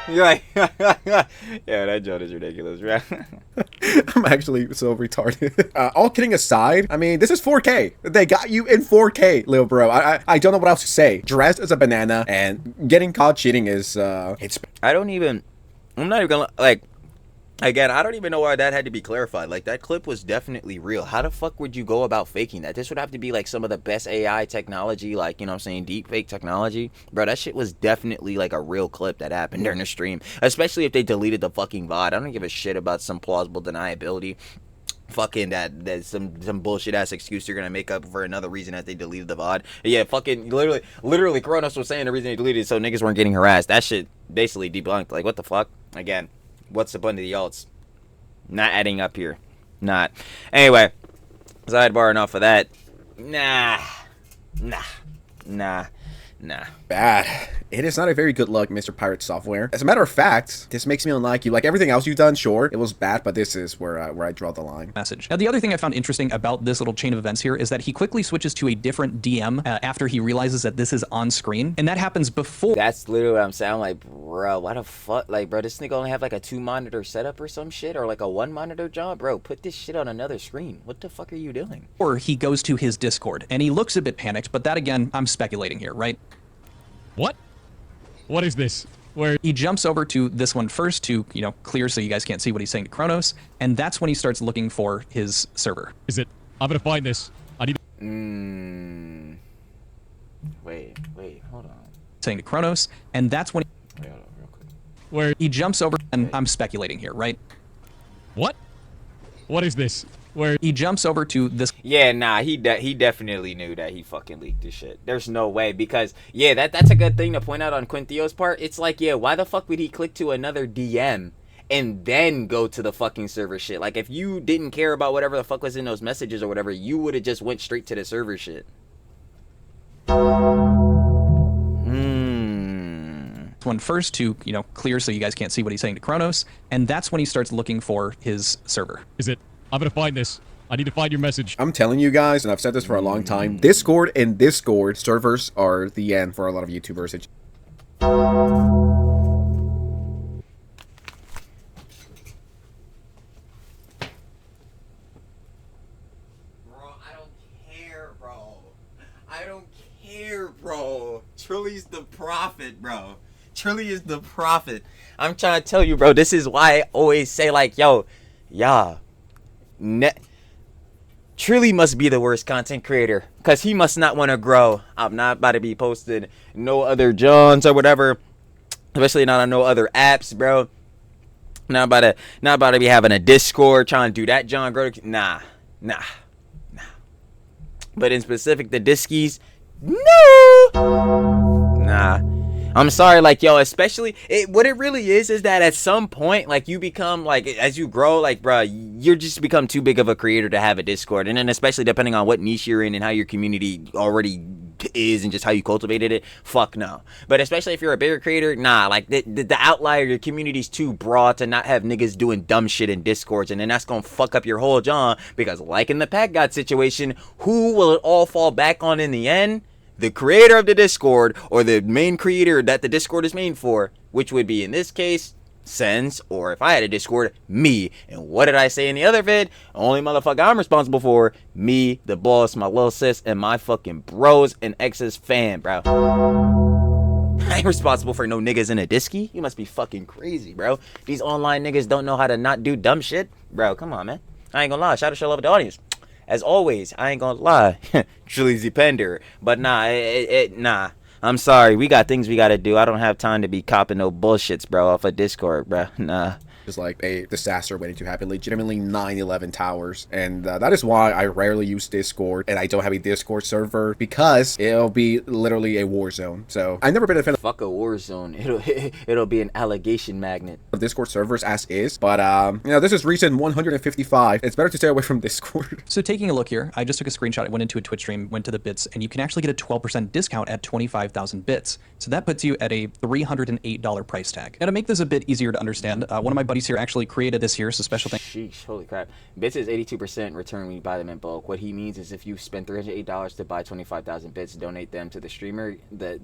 You're like, yeah, that joke is ridiculous, right? I'm actually so retarded. All kidding aside, I mean, this is 4K. They got you in 4K, little bro. I don't know what else to say. Dressed as a banana and getting caught cheating is, I'm not even gonna, like, again, I don't even know why that had to be clarified. Like, that clip was definitely real. How the fuck would you go about faking that? This would have to be, like, some of the best AI technology, like, you know what I'm saying, deep fake technology. Bro, that shit was definitely, like, a real clip that happened during the stream. Especially if they deleted the fucking VOD. I don't give a shit about some plausible deniability. Fucking that's some bullshit ass excuse you're gonna make up for another reason that they deleted the VOD. Yeah, fucking literally Kronos was saying the reason they deleted it so niggas weren't getting harassed. That shit basically debunked. Like, what the fuck? Again, what's the point of the alts? Not adding up here. Not. Anyway, sidebar enough of that. Nah. Nah. Bad. It is not a very good look, Mr. Pirate Software. As a matter of fact, this makes me unlike you. Like everything else you've done, sure, it was bad, but this is where I draw the line. Message. Now, the other thing I found interesting about this little chain of events here is that he quickly switches to a different DM after he realizes that this is on screen, and that happens before. That's literally what I'm saying. I'm like, bro, why the fuck? Like, bro, this nigga only have like a 2-monitor setup or some shit, or like a 1-monitor job, bro. Put this shit on another screen. What the fuck are you doing? Or he goes to his Discord, and he looks a bit panicked, but that again, I'm speculating here, right? What? What is this? Where He jumps over to this one first to, clear so you guys can't see what he's saying to Kronos, and that's when he starts looking for his server. is it? I'm gonna find this. I need. Wait, hold on. Saying to Kronos, and that's when Wait, hold on, real quick. Where? he jumps over, and I'm speculating here, right? What? What is this? Where? He jumps over to this. Yeah, nah, he definitely knew that he fucking leaked this shit. There's no way, because yeah, that's a good thing to point out on Quintio's part. It's like, yeah, why the fuck would he click to another DM and then go to the fucking server shit? Like, if you didn't care about whatever the fuck was in those messages or whatever, you would have just went straight to the server shit. One first to, clear so you guys can't see what he's saying to Kronos, and that's when he starts looking for his server. Is it? I'm gonna find this. I need to find your message. I'm telling you guys, and I've said this for a long time, Discord and Discord servers are the end for a lot of YouTubers. Bro, I don't care, bro. I don't care, bro. Trilly's the prophet, bro. Trilly is the prophet. I'm trying to tell you, bro, this is why I always say, like, yo, Trilly must be the worst content creator, because he must not want to grow. I'm not about to be posting no other Johns or whatever, especially not on no other apps, bro. Not about to be having a Discord trying to do that John grow. Nah. But in specific, the Diskies, no. Nah. I'm sorry, like, yo, especially, what it really is that at some point, like, you become, like, as you grow, like, bro, you're just become too big of a creator to have a Discord. And then especially depending on what niche you're in and how your community already is and just how you cultivated it, fuck no. But especially if you're a bigger creator, nah, like, the outlier, your community's too broad to not have niggas doing dumb shit in Discords, and then that's gonna fuck up your whole John, because like in the Pack God situation, who will it all fall back on in the end? The creator of the Discord, or the main creator that the Discord is made for, which would be in this case Sense, or if I had a Discord, me. And what did I say in the other vid? Only motherfucker I'm responsible for, me, the boss, my little sis, and my fucking bros and exes fan, bro. I ain't responsible for no niggas in a disky. You must be fucking crazy, bro. These online niggas don't know how to not do dumb shit. Bro, come on, man. I ain't gonna lie. Shout out to love the audience. As always, I ain't gonna lie. Truly Zepender. But nah, nah. I'm sorry. We got things we gotta do. I don't have time to be copping no bullshits, bro, off of Discord, bro. Nah. Is like a disaster waiting to happen, legitimately 9/11 towers, and that is why I rarely use Discord, and I don't have a Discord server, because it'll be literally a war zone. So I've never been a fan Fuck a war zone. It'll be an allegation magnet. of Discord servers as is, but this is reason 155. It's better to stay away from Discord. So taking a look here, I just took a screenshot. I went into a Twitch stream, went to the bits, and you can actually get a 12% discount at 25,000 bits. So that puts you at a $308 price tag. Now to make this a bit easier to understand, one of my buddies here actually created this here. It's a special thing. Sheesh, holy crap. Bits is 82% return when you buy them in bulk. What he means is if you spend $308 to buy 25,000 bits, donate them to the streamer. The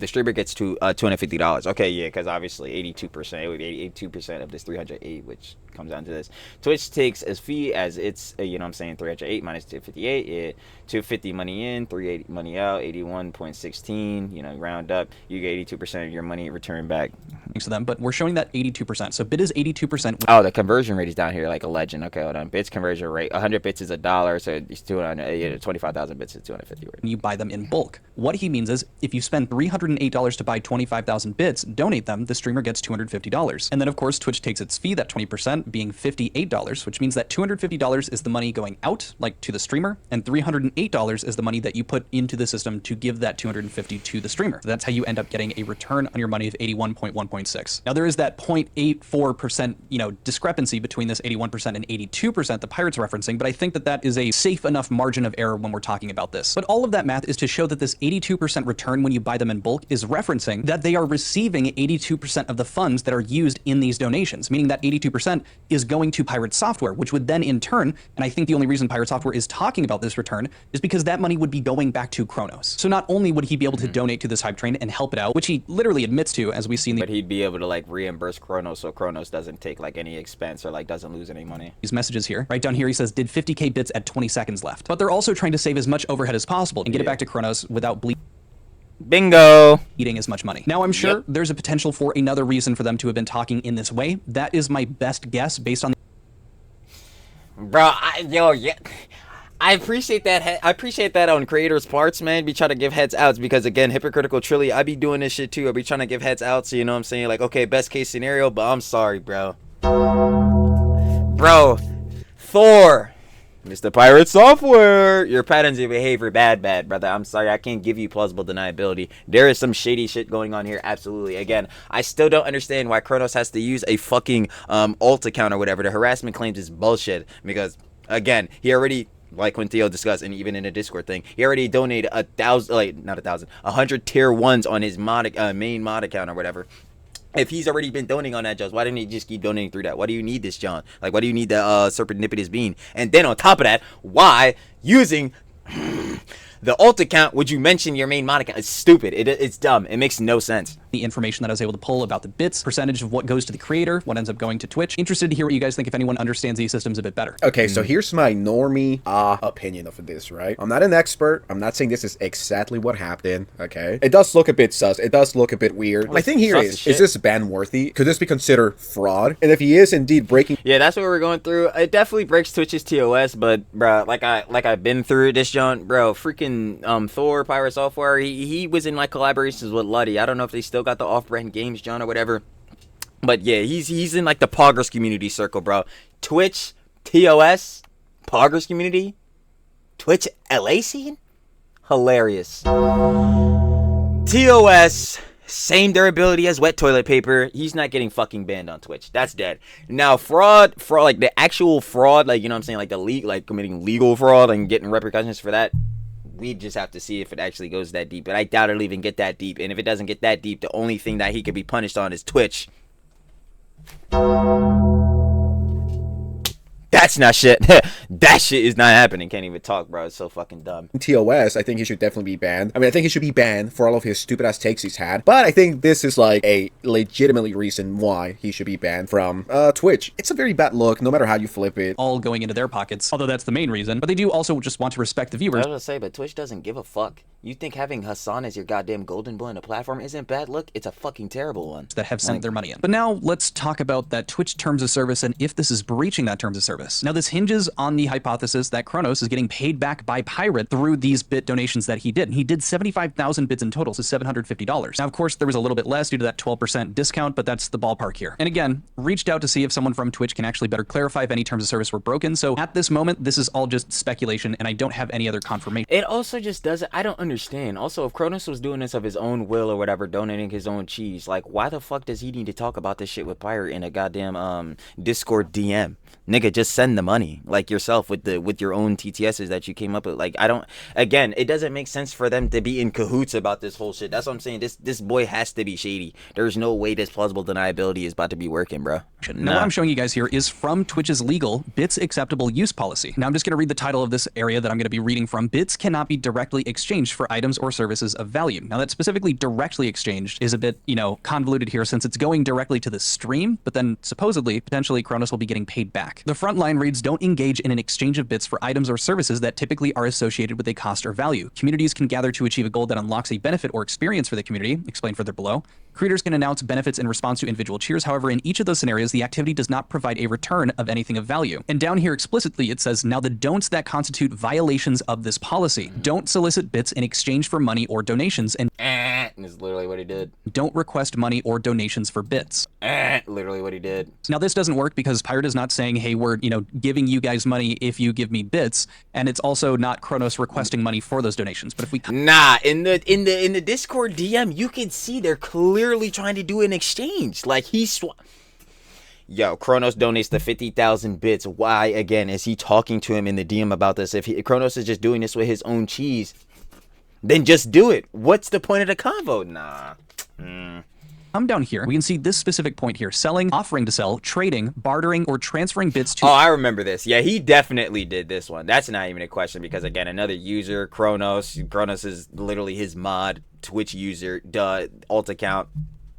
streamer gets to $250. Okay, yeah, because obviously 82%, it would be 82% of this 308, which comes down to this. Twitch takes as fee as it's, 308 minus 258, yeah, 250 money in, 380 money out, 81.16, round up, you get 82% of your money returned back. Thanks to them, but we're showing that 82%. So bit is 82%. Oh, the conversion rate is down here like a legend. Okay, hold on. Bits conversion rate, 100 bits is $1, so it's 200. 25,000 bits is 250. When you buy them in bulk. What he means is if you spend $308 to buy 25,000 bits, donate them, the streamer gets $250. And then of course Twitch takes its fee, that 20% being $58, which means that $250 is the money going out, like to the streamer, and $308 is the money that you put into the system to give that $250 to the streamer. So that's how you end up getting a return on your money of 81.1.6. Now there is that 0.84% percent, discrepancy between this 81% and 82% the Pirates are referencing, but I think that that is a safe enough margin of error when we're talking about this. But all of that math is to show that this 82% return when you buy them in bulk is referencing that they are receiving 82% of the funds that are used in these donations, meaning that 82% is going to Pirate Software, which would then in turn, and I think the only reason Pirate Software is talking about this return is because that money would be going back to Kronos. So not only would he be able to donate to this hype train and help it out, which he literally admits to, as we see in But he'd be able to like reimburse Kronos so Kronos doesn't take like any expense or like doesn't lose any money. these messages here. Right down here he says, did 50k bits at 20 seconds left. But they're also trying to save as much overhead as possible and get it back to Kronos without Bingo! eating as much money. Now I'm sure there's a potential for another reason for them to have been talking in this way. That is my best guess based on Bro, I appreciate that. I appreciate that on creators' parts, man. Be trying to give heads outs because again, hypocritical Trilly. I be doing this shit too. I be trying to give heads outs. So you know what I'm saying? Like, okay, best case scenario, but I'm sorry, bro. Bro, Thor, Mr. Pirate Software, your patterns of behavior bad, brother. I'm sorry, I can't give you plausible deniability. There is some shady shit going on here, absolutely. Again, I still don't understand why Kronos has to use a fucking alt account or whatever. The harassment claims is bullshit because, again, he already, like when Theo discussed, and even in a Discord thing, he already donated 100 tier 1s on his main mod account or whatever. If he's already been donating on that, Jones, why didn't he just keep donating through that? Why do you need this, John? Like, why do you need the serpentipitous bean? And then on top of that, why using the alt account would you mention your main mod account? It's stupid. It's dumb. It makes no sense. the information that I was able to pull about the bits, percentage of what goes to the creator, what ends up going to Twitch. Interested to hear what you guys think if anyone understands these systems a bit better. Okay, so here's my normie opinion of this, right? I'm not an expert. I'm not saying this is exactly what happened, okay? It does look a bit sus. It does look a bit weird. My thing here is this ban worthy? Could this be considered fraud? And if he is indeed breaking... Yeah, that's what we're going through. It definitely breaks Twitch's TOS, but, bro, like I've been through this, John, bro, freaking Thor, Pirate Software, he was in, like, collaborations with Luddy. I don't know if they still got the off-brand games, John, or whatever. But, yeah, he's in, like, the Poggers community circle, bro. Twitch, TOS, Poggers community, Twitch LA scene? Hilarious. TOS... same durability as wet toilet paper. He's not getting fucking banned on Twitch. That's dead. Now, fraud, like the actual fraud, like, you know what I'm saying, like the like committing legal fraud and getting repercussions for that, we just have to see if it actually goes that deep. But I doubt it'll even get that deep. And if it doesn't get that deep, the only thing that he could be punished on is Twitch. That's not shit. That shit is not happening. Can't even talk, bro. It's so fucking dumb. TOS, I think he should definitely be banned. I mean, I think he should be banned for all of his stupid ass takes he's had. But I think this is like a legitimately reason why he should be banned from Twitch. It's a very bad look, no matter how you flip it. All going into their pockets, although that's the main reason. But they do also just want to respect the I viewers. was gonna say, but Twitch doesn't give a fuck. You think having Hassan as your goddamn golden boy on a platform isn't bad? Look, it's a fucking terrible one. That have sent their money in. But now let's talk about that Twitch terms of service and if this is breaching that terms of service. Now this hinges on the hypothesis that Kronos is getting paid back by Pirate through these bit donations that he did. He did 75,000 bits in total, so $750. Now, of course, there was a little bit less due to that 12% discount, but that's the ballpark here. And again, reached out to see if someone from Twitch can actually better clarify if any terms of service were broken. So at this moment, this is all just speculation, and I don't have any other confirmation. It also just doesn't, I don't understand. Also, if Kronos was doing this of his own will or whatever, donating his own cheese, like, why the fuck does he need to talk about this shit with Pirate in a goddamn Discord DM? Nigga, just send the money, like yourself with your own TTSs that you came up with. Like, I don't, again, it doesn't make sense for them to be in cahoots about this whole shit. That's what I'm saying. This boy has to be shady. There's no way this plausible deniability is about to be working, bro. Now, what I'm showing you guys here is from Twitch's legal bits acceptable use policy. Now, I'm just going to read the title of this area that I'm going to be reading from. Bits cannot be directly exchanged for items or services of value. Now, that specifically directly exchanged is a bit, convoluted here since it's going directly to the stream, but then supposedly, potentially, Kronos will be getting paid back. The front line reads, don't engage in an exchange of bits for items or services that typically are associated with a cost or value. Communities can gather to achieve a goal that unlocks a benefit or experience for the community, explained further below. Creators can announce benefits in response to individual cheers. However, in each of those scenarios, the activity does not provide a return of anything of value. And down here explicitly, it says, now the don'ts that constitute violations of this policy. Don't solicit bits in exchange for money or donations, and is literally what he did. don't request money or donations for bits. Literally what he did. Now, this doesn't work because Pirate is not saying, hey, we're, giving you guys money if you give me bits, and it's also not Kronos requesting money for those donations. But if we Nah, in the Discord DM, you can see they're clearly trying to do an exchange. Like yo, Kronos donates the 50,000 bits. Why, again, is he talking to him in the DM about this? If Kronos is just doing this with his own cheese, then just do it. What's the point of the convo? Nah. Come down here. We can see this specific point here. Selling, offering to sell, trading, bartering, or transferring bits to... Oh, I remember this. Yeah, he definitely did this one. That's not even a question because, again, another user, Kronos. Kronos is literally his mod, Twitch user. Duh. Alt account,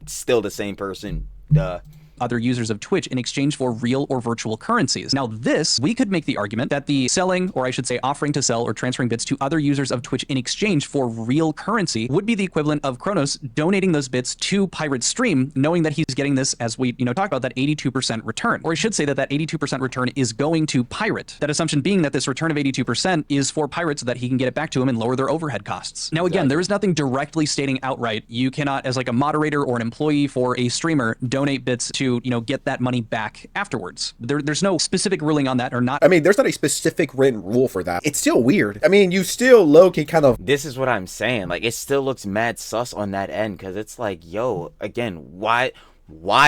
still the same person. Duh. Other users of Twitch in exchange for real or virtual currencies. Now this, we could make the argument that the selling, or I should say offering to sell or transferring bits to other users of Twitch in exchange for real currency would be the equivalent of Kronos donating those bits to Pirate's stream, knowing that he's getting this, as we talked about, that 82% return. Or I should say that that 82% return is going to Pirate. That assumption being that this return of 82% is for Pirate so that he can get it back to him and lower their overhead costs. Now again, there is nothing directly stating outright, you cannot, as like a moderator or an employee for a streamer, donate bits to, get that money back afterwards. There's no specific ruling on that or not. I mean, there's not a specific written rule for that. It's still weird. I mean, you still low-key kind of... This is what I'm saying. Like, it still looks mad sus on that end because it's like, yo, again, why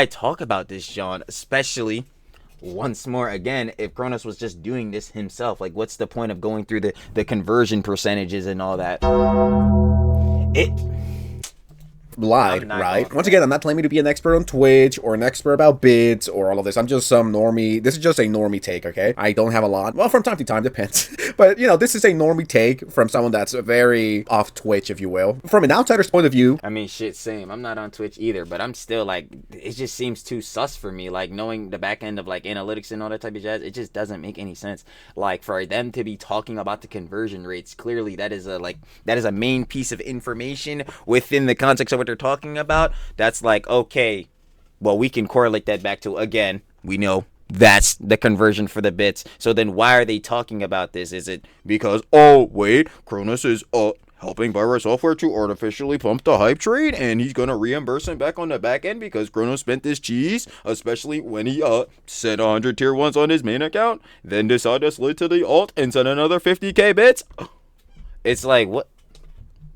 talk about this, John? Especially, once more, again, if Kronos was just doing this himself, like, what's the point of going through the conversion percentages and all that? Lied, right? Once again, I'm not claiming to be an expert on Twitch or an expert about bits or all of this. I'm just some normie. This is just a normie take, okay? I don't have a lot. Well, from time to time, depends. But, this is a normie take from someone that's very off Twitch, if you will. From an outsider's point of view. I mean, shit, same. I'm not on Twitch either, but I'm still, like, it just seems too sus for me. Like, knowing the back end of, like, analytics and all that type of jazz, it just doesn't make any sense. Like, for them to be talking about the conversion rates, clearly that is a main piece of information within the context of what they're talking about. That's like, okay, well, we can correlate that back to, again, we know that's the conversion for the bits. So then why are they talking about this? Is it because, oh wait, Kronos is helping Virus Software to artificially pump the hype train and he's gonna reimburse him back on the back end because Kronos spent this cheese, especially when he sent 100 tier 1s on his main account, then decided to slid to the alt and send another 50k bits? It's like, what,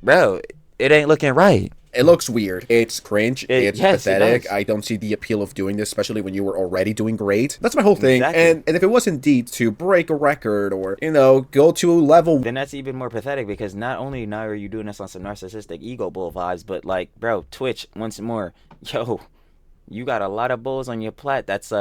bro, it ain't looking right. It looks weird. It's cringe. It's pathetic. It I don't see the appeal of doing this, especially when you were already doing great. That's my whole thing. Exactly. And if it was indeed to break a record or, go to a level... Then that's even more pathetic because not only now are you doing this on some narcissistic ego bull vibes, but like, bro, Twitch, once more, yo, you got a lot of bulls on your plat that's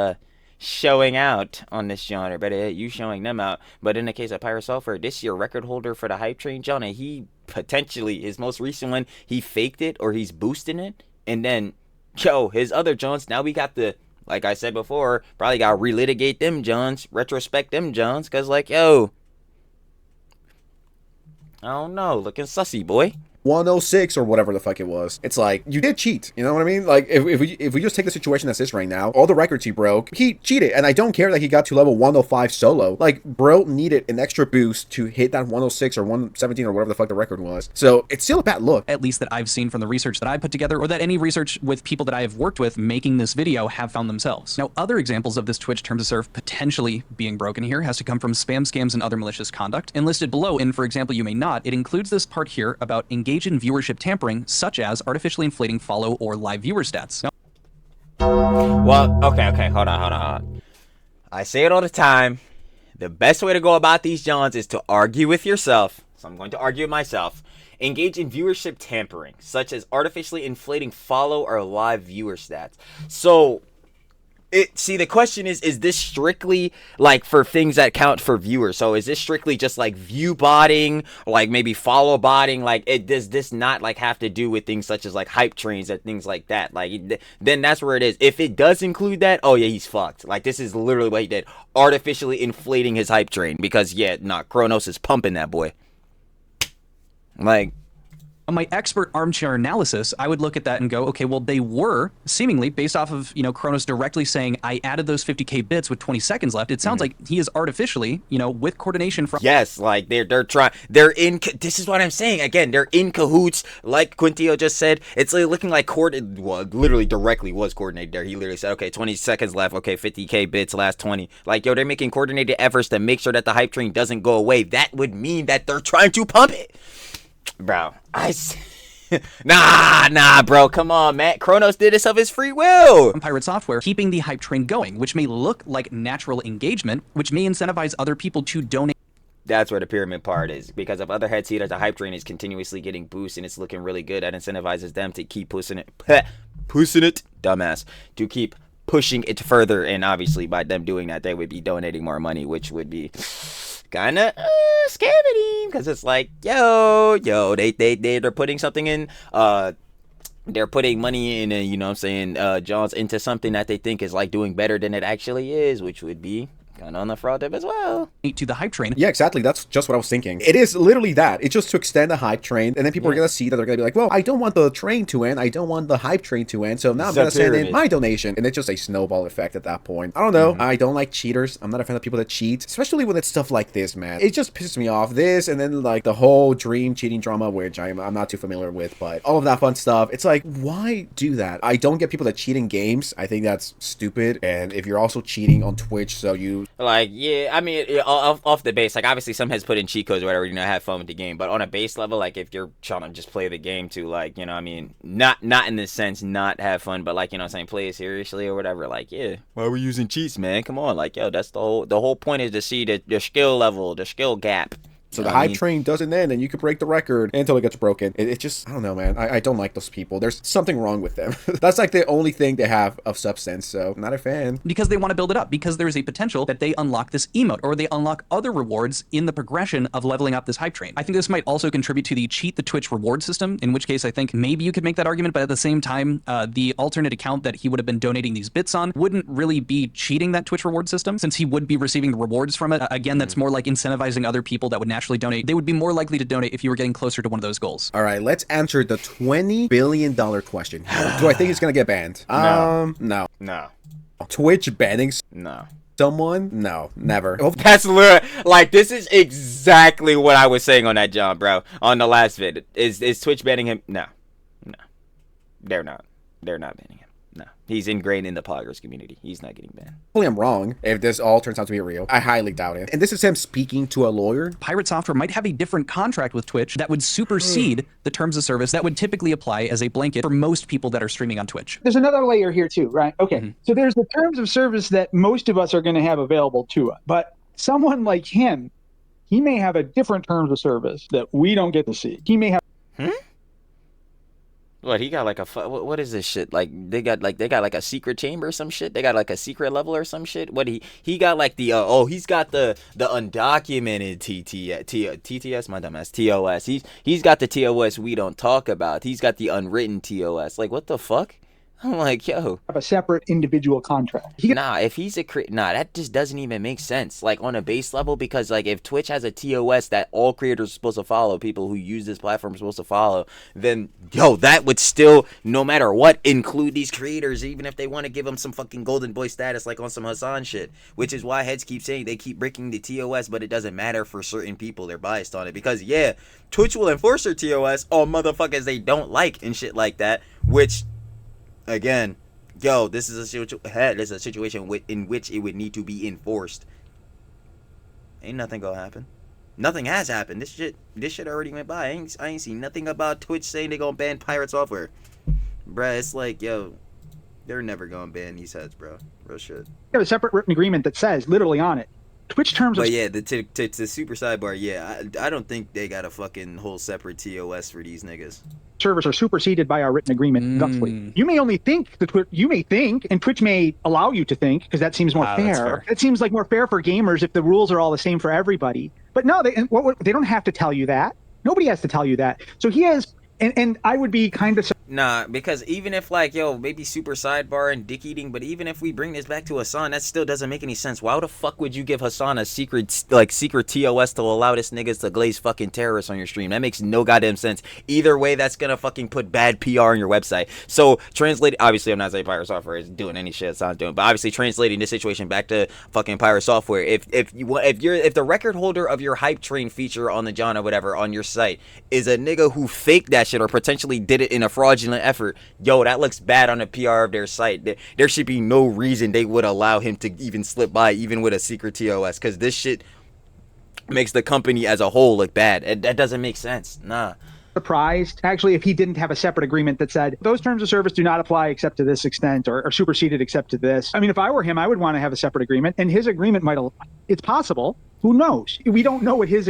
showing out on this genre. Better you showing them out. But in the case of Pirate Software, this year record holder for the hype train, John, and he potentially, his most recent one, he faked it or he's boosting it. And then, yo, his other Johns, now we got the, like I said before, probably got to relitigate them Johns, retrospect them Johns, because like, yo, I don't know, looking sussy, boy. 106 or whatever the fuck it was. It's like, you did cheat. You know what I mean? Like, if we just take the situation as this right now, all the records he broke, he cheated. And I don't care that he got to level 105 solo. Like, bro needed an extra boost to hit that 106 or 117 or whatever the fuck the record was. So it's still a bad look. At least that I've seen from the research that I put together, or that any research with people that I have worked with making this video have found themselves. Now, other examples of this Twitch terms of serve potentially being broken here has to come from spam, scams, and other malicious conduct. And listed below, and for example, you may not, it includes this part here about engage in viewership tampering, such as artificially inflating follow or live viewer stats. Now, well, okay, hold on. I say it all the time. The best way to go about these Johns is to argue with yourself. So I'm going to argue with myself. Engage in viewership tampering, such as artificially inflating follow or live viewer stats. So, the question is this strictly like for things that count for viewers? So is this strictly just like view botting, like maybe follow botting? Like, does this not like have to do with things such as like hype trains and things like that? Like, then that's where it is. If it does include that, oh yeah, he's fucked. Like, this is literally what he did, artificially inflating his hype train because Kronos is pumping that boy. Like, on my expert armchair analysis, I would look at that and go, okay, well, they were seemingly based off of, Kronos directly saying, I added those 50k bits with 20 seconds left. It sounds like he is artificially, with coordination from... Yes, like they're trying, this is what I'm saying. Again, they're in cahoots. Like Quintio just said, it's like looking like literally directly was coordinated there. He literally said, okay, 20 seconds left. Okay, 50k bits, last 20. Like, yo, they're making coordinated efforts to make sure that the hype train doesn't go away. That would mean that they're trying to pump it. Bro, Nah, bro. Come on, man. Kronos did this of his free will. Pirate Software, keeping the hype train going, which may look like natural engagement, which may incentivize other people to donate. That's where the pyramid part is, because if other heads see that the hype train is continuously getting boosted and it's looking really good, that incentivizes them to keep pushing it, dumbass, to keep pushing it further. And obviously by them doing that, they would be donating more money, which would be kind of scary, because it's like, yo, they're putting something in, they're putting money in, you know what I'm saying, Johns, into something that they think is like doing better than it actually is, which would be kind of on the fraud tip as well. To the hype train. Yeah, exactly. That's just what I was thinking. It is literally that. It's just to extend the hype train, and then people are going to see that they're going to be like, well, I don't want the train to end. I don't want the hype train to end, so now I'm going to send in my donation. And it's just a snowball effect at that point. I don't know. I don't like cheaters. I'm not a fan of people that cheat, especially when it's stuff like this, man. It just pisses me off. This, and then like the whole dream cheating drama, which I'm not too familiar with, but all of that fun stuff. It's like, why do that? I don't get people that cheat in games. I think that's stupid. And if you're also cheating on Twitch, so you... Like, yeah, I mean, off the base, like, obviously some heads put in cheat codes or whatever, you know, have fun with the game, but on a base level, like, if you're trying to just play the game to, like, you know what I mean, not in this sense, not have fun, but, like, you know what I'm saying, play it seriously or whatever, like, yeah, why are we using cheats, man? Come on, like, yo, that's the whole point, is to see the skill level, the skill gap. So the hype train doesn't end, and you could break the record until it gets broken. It just, I don't know, man. I don't like those people. There's something wrong with them. That's like the only thing they have of substance, so not a fan. Because they want to build it up, because there's a potential that they unlock this emote, or they unlock other rewards in the progression of leveling up this hype train. I think this might also contribute to the cheat the Twitch reward system, in which case I think maybe you could make that argument, but at the same time, the alternate account that he would have been donating these bits on wouldn't really be cheating that Twitch reward system, since he would be receiving the rewards from it. Again, that's more like incentivizing other people that would naturally donate. They would be more likely to donate if you were getting closer to one of those goals. All right, let's answer the $20 billion question. Do I think it's gonna get banned? No. Twitch banning someone? No, never. That's like, this is exactly what I was saying on that John, bro, on the last vid. Is Twitch banning him? No, they're not banning him. No, he's ingrained in the poggers community. He's not getting banned. Hopefully I'm wrong if this all turns out to be real. I highly doubt it. And this is him speaking to a lawyer. Pirate Software might have a different contract with Twitch that would supersede the terms of service that would typically apply as a blanket for most people that are streaming on Twitch. There's another layer here too, right? Okay, So there's the terms of service that most of us are going to have available to us. But someone like him, he may have a different terms of service that we don't get to see. He may have... What, he got like a what is this shit? Like they got like a secret chamber or some shit. They got like a secret level or some shit. What he got like the he's got the undocumented TTS, my dumbass, TOS. He's got the TOS we don't talk about. He's got the unwritten TOS. Like, what the fuck? I'm like, yo, have a separate individual contract. If he's that just doesn't even make sense. Like, on a base level, because like if Twitch has a TOS that all creators are supposed to follow, people who use this platform are supposed to follow, then yo, that would still, no matter what, include these creators, even if they want to give them some fucking golden boy status, like on some Hassan shit. Which is why heads keep saying they keep breaking the TOS, but it doesn't matter for certain people. They're biased on it because yeah, Twitch will enforce their TOS on motherfuckers they don't like and shit like that, which. Again, yo, this is a situation in which it would need to be enforced. Ain't nothing gonna happen. Nothing has happened. This shit already went by. I ain't seen nothing about Twitch saying they gonna ban pirate software. Bruh, it's like, yo, they're never gonna ban these heads, bro. Real shit. You have a separate written agreement that says, literally on it, Twitch terms of... But yeah, the super sidebar, yeah, I don't think they got a fucking whole separate TOS for these niggas. Service are superseded by our written agreement. Gutsly. You may only think you may think, and Twitch may allow you to think, because that seems more fair. It seems like more fair for gamers if the rules are all the same for everybody. But no, they don't have to tell you that. Nobody has to tell you that. So he has, and I would be kind of... Nah, because even if like, yo, maybe super sidebar and dick eating, but even if we bring this back to Hassan, that still doesn't make any sense. Why the fuck would you give Hassan a secret TOS to allow this niggas to glaze fucking terrorists on your stream? That makes no goddamn sense. Either way, that's gonna fucking put bad PR on your website. So translate, obviously I'm not saying Pirate Software is doing any shit Hassan's doing, but obviously translating this situation back to fucking Pirate Software. If the record holder of your hype train feature on the John or whatever on your site is a nigga who faked that shit or potentially did it in a fraudulent effort, yo, that looks bad on the PR of their site. There should be no reason they would allow him to even slip by, even with a secret TOS, because this shit makes the company as a whole look bad. That doesn't make sense. Nah. surprised actually if he didn't have a separate agreement that said those terms of service do not apply except to this extent or superseded except to this. I mean, if I were him, I would want to have a separate agreement, and his agreement might. It's possible. Who knows? We don't know what his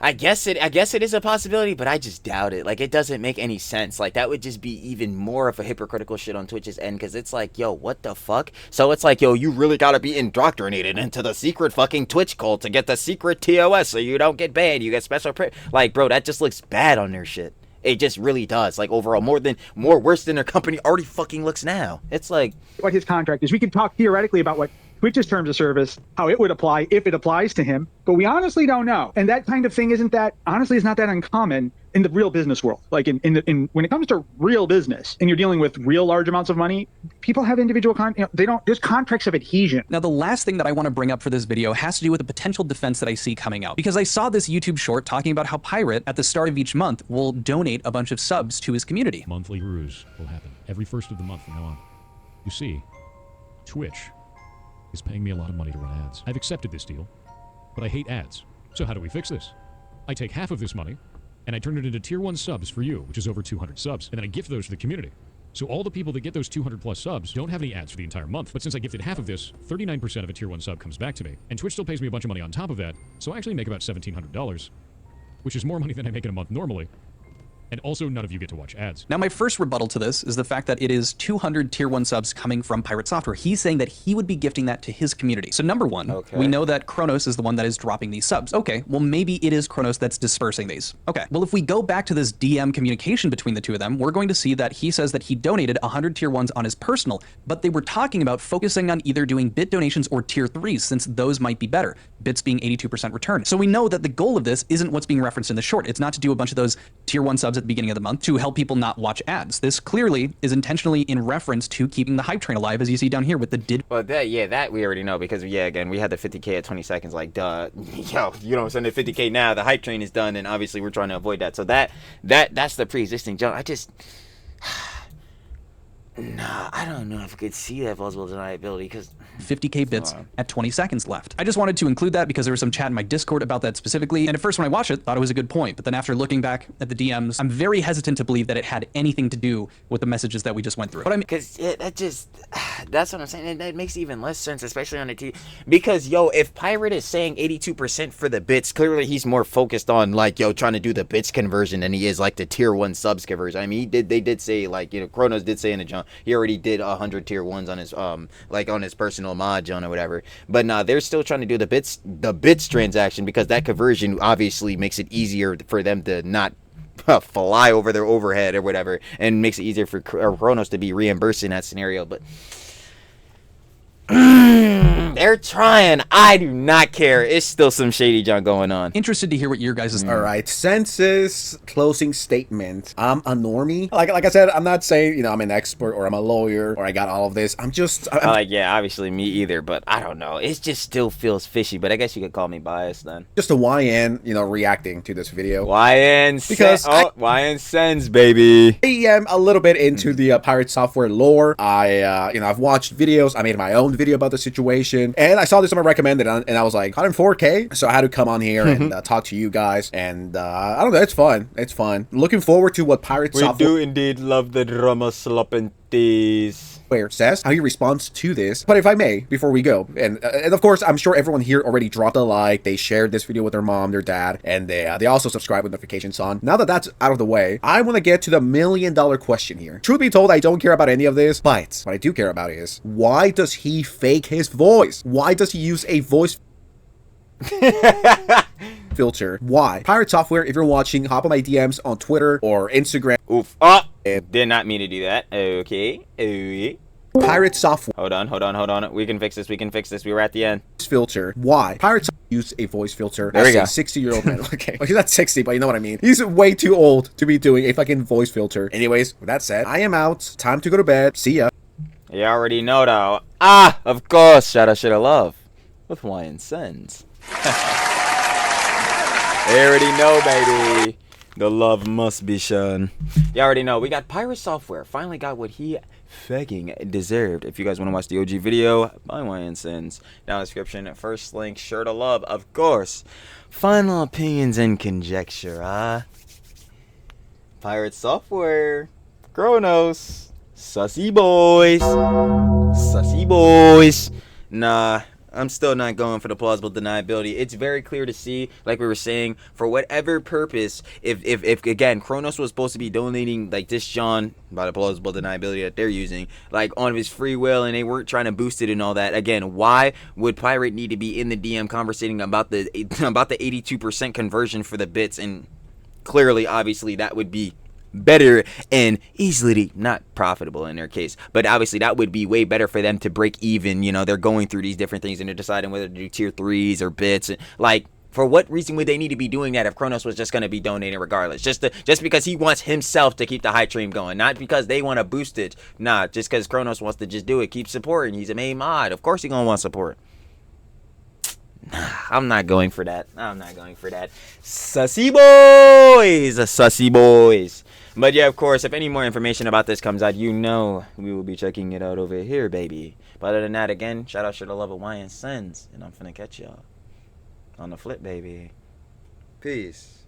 I guess it is a possibility, but I just doubt it. Like, it doesn't make any sense. Like, that would just be even more of a hypocritical shit on Twitch's end, because it's like, yo, what the fuck? So it's like, yo, you really gotta be indoctrinated into the secret fucking Twitch cult to get the secret TOS so you don't get banned, you get special like, bro, that just looks bad on their shit. It just really does. Like, overall, more worse than their company already fucking looks now. It's like, what his contract is. We could talk theoretically about what Twitch's terms of service, how it would apply if it applies to him, but we honestly don't know. And that kind of thing is not that uncommon in the real business world. Like in when it comes to real business and you're dealing with real large amounts of money, people have individual there's contracts of adhesion. Now, the last thing that I want to bring up for this video has to do with the potential defense that I see coming out, because I saw this YouTube short talking about how Pirate at the start of each month will donate a bunch of subs to his community. Monthly ruse will happen every first of the month from now on. You see, Twitch is paying me a lot of money to run ads. I've accepted this deal, but I hate ads. So how do we fix this? I take half of this money, and I turn it into tier 1 subs for you, which is over 200 subs, and then I gift those to the community. So all the people that get those 200 plus subs don't have any ads for the entire month. But since I gifted half of this, 39% of a tier 1 sub comes back to me, and Twitch still pays me a bunch of money on top of that, so I actually make about $1,700, which is more money than I make in a month normally. And also, none of you get to watch ads. Now, my first rebuttal to this is the fact that it is 200 tier 1 subs coming from Pirate Software. He's saying that he would be gifting that to his community. So number one, we know that Kronos is the one that is dropping these subs. Okay, well, maybe it is Kronos that's dispersing these. Okay, well, if we go back to this DM communication between the two of them, we're going to see that he says that he donated 100 tier 1s on his personal, but they were talking about focusing on either doing bit donations or tier 3s, since those might be better, bits being 82% return. So we know that the goal of this isn't what's being referenced in the short. It's not to do a bunch of those tier 1 subs at the beginning of the month to help people not watch ads. This clearly is intentionally in reference to keeping the hype train alive, as you see down here with the did. Well, that we already know, because again, we had the 50K at 20 seconds. Like, duh, yo, you don't send the 50K now. The hype train is done, and obviously we're trying to avoid that. So that's the pre-existing junk. Nah, I don't know if I could see that plausible deniability, because 50K bits at 20 seconds left. I just wanted to include that because there was some chat in my Discord about that specifically, and at first when I watched it, thought it was a good point, but then after looking back at the DMs, I'm very hesitant to believe that it had anything to do with the messages that we just went through. But I mean, because that's what I'm saying, and that makes even less sense, especially on the T, because, yo, if Pirate is saying 82% for the bits, clearly he's more focused on, like, yo, trying to do the bits conversion than he is, like, the tier 1 subs conversion. I mean, they did say, like, you know, Kronos did say in the jump, he already did 100 tier 1s on his like on his personal mod John or whatever, but nah, they're still trying to do the bits transaction, because that conversion obviously makes it easier for them to not fly over their overhead or whatever, and makes it easier for Kronos to be reimbursed in that scenario. But they're trying. I do not care. It's still some shady junk going on. Interested to hear what your guys' All right, census closing statement. I'm a normie. Like I said, I'm not saying, you know, I'm an expert or I'm a lawyer or I got all of this. I'm yeah, obviously me either, but I don't know. It just still feels fishy, but I guess you could call me biased then. Just a YN, you know, reacting to this video. YN sends, baby. I am a little bit into the Pirate Software lore. I've watched videos. I made my own video about the situation, and I saw this someone recommended, and I was like, 104K, so I had to come on here and talk to you guys, and I don't know, it's fun. Looking forward to what Pirate Software... We do indeed love the drama sloppenties. Where says how he responds to this. But if I may, before we go, and of course, I'm sure everyone here already dropped a like, they shared this video with their mom, their dad, and they also subscribe with notifications on. Now that that's out of the way, I want to get to the $1 million question here. Truth be told, I don't care about any of this, but what I do care about is, why does he fake his voice? Why does he use a voice filter? Why? Pirate Software, if you're watching, hop on my DMs on Twitter or Instagram. Oof. Did not mean to do that. Okay. Pirate Software. Hold on. We can fix this. We were at the end. Filter. Why? Pirate Software use a voice filter. There we go. 60-year-old man. Okay. Well, he's not 60, but you know what I mean. He's way too old to be doing a fucking voice filter. Anyways, with that said, I am out. Time to go to bed. See ya. You already know, though. Of course. Shout out of love with YN Sends. They already know, baby. The love must be shown. You already know. We got Pirate Software. Finally got what he fucking deserved. If you guys want to watch the OG video, by YN Sends. Down in the description. First link, shirt of love, of course. Final opinions and conjecture, Pirate Software, Kronos, Sussy boys, Sussy boys. Nah, I'm still not going for the plausible deniability. It's very clear to see, like we were saying, for whatever purpose, if again, Kronos was supposed to be donating like this John by the plausible deniability that they're using, like on his free will, and they weren't trying to boost it and all that. Again, why would Pirate need to be in the DM conversating about the 82% conversion for the bits? And clearly, obviously, that would be better and easily not profitable in their case, but obviously that would be way better for them to break even. You know, they're going through these different things and they're deciding whether to do tier 3s or bits. Like, for what reason would they need to be doing that if Kronos was just going to be donating regardless? Just because he wants himself to keep the hype train going, not because they want to boost it. Nah, just because Kronos wants to just do it, keep supporting. He's a main mod. Of course he's going to want support. I'm not going for that. Sussy boys. Sussy boys. But yeah, of course, if any more information about this comes out, you know we will be checking it out over here, baby. But other than that, again, shout out to the love of Hawaiian Sins. And I'm finna catch y'all on the flip, baby. Peace.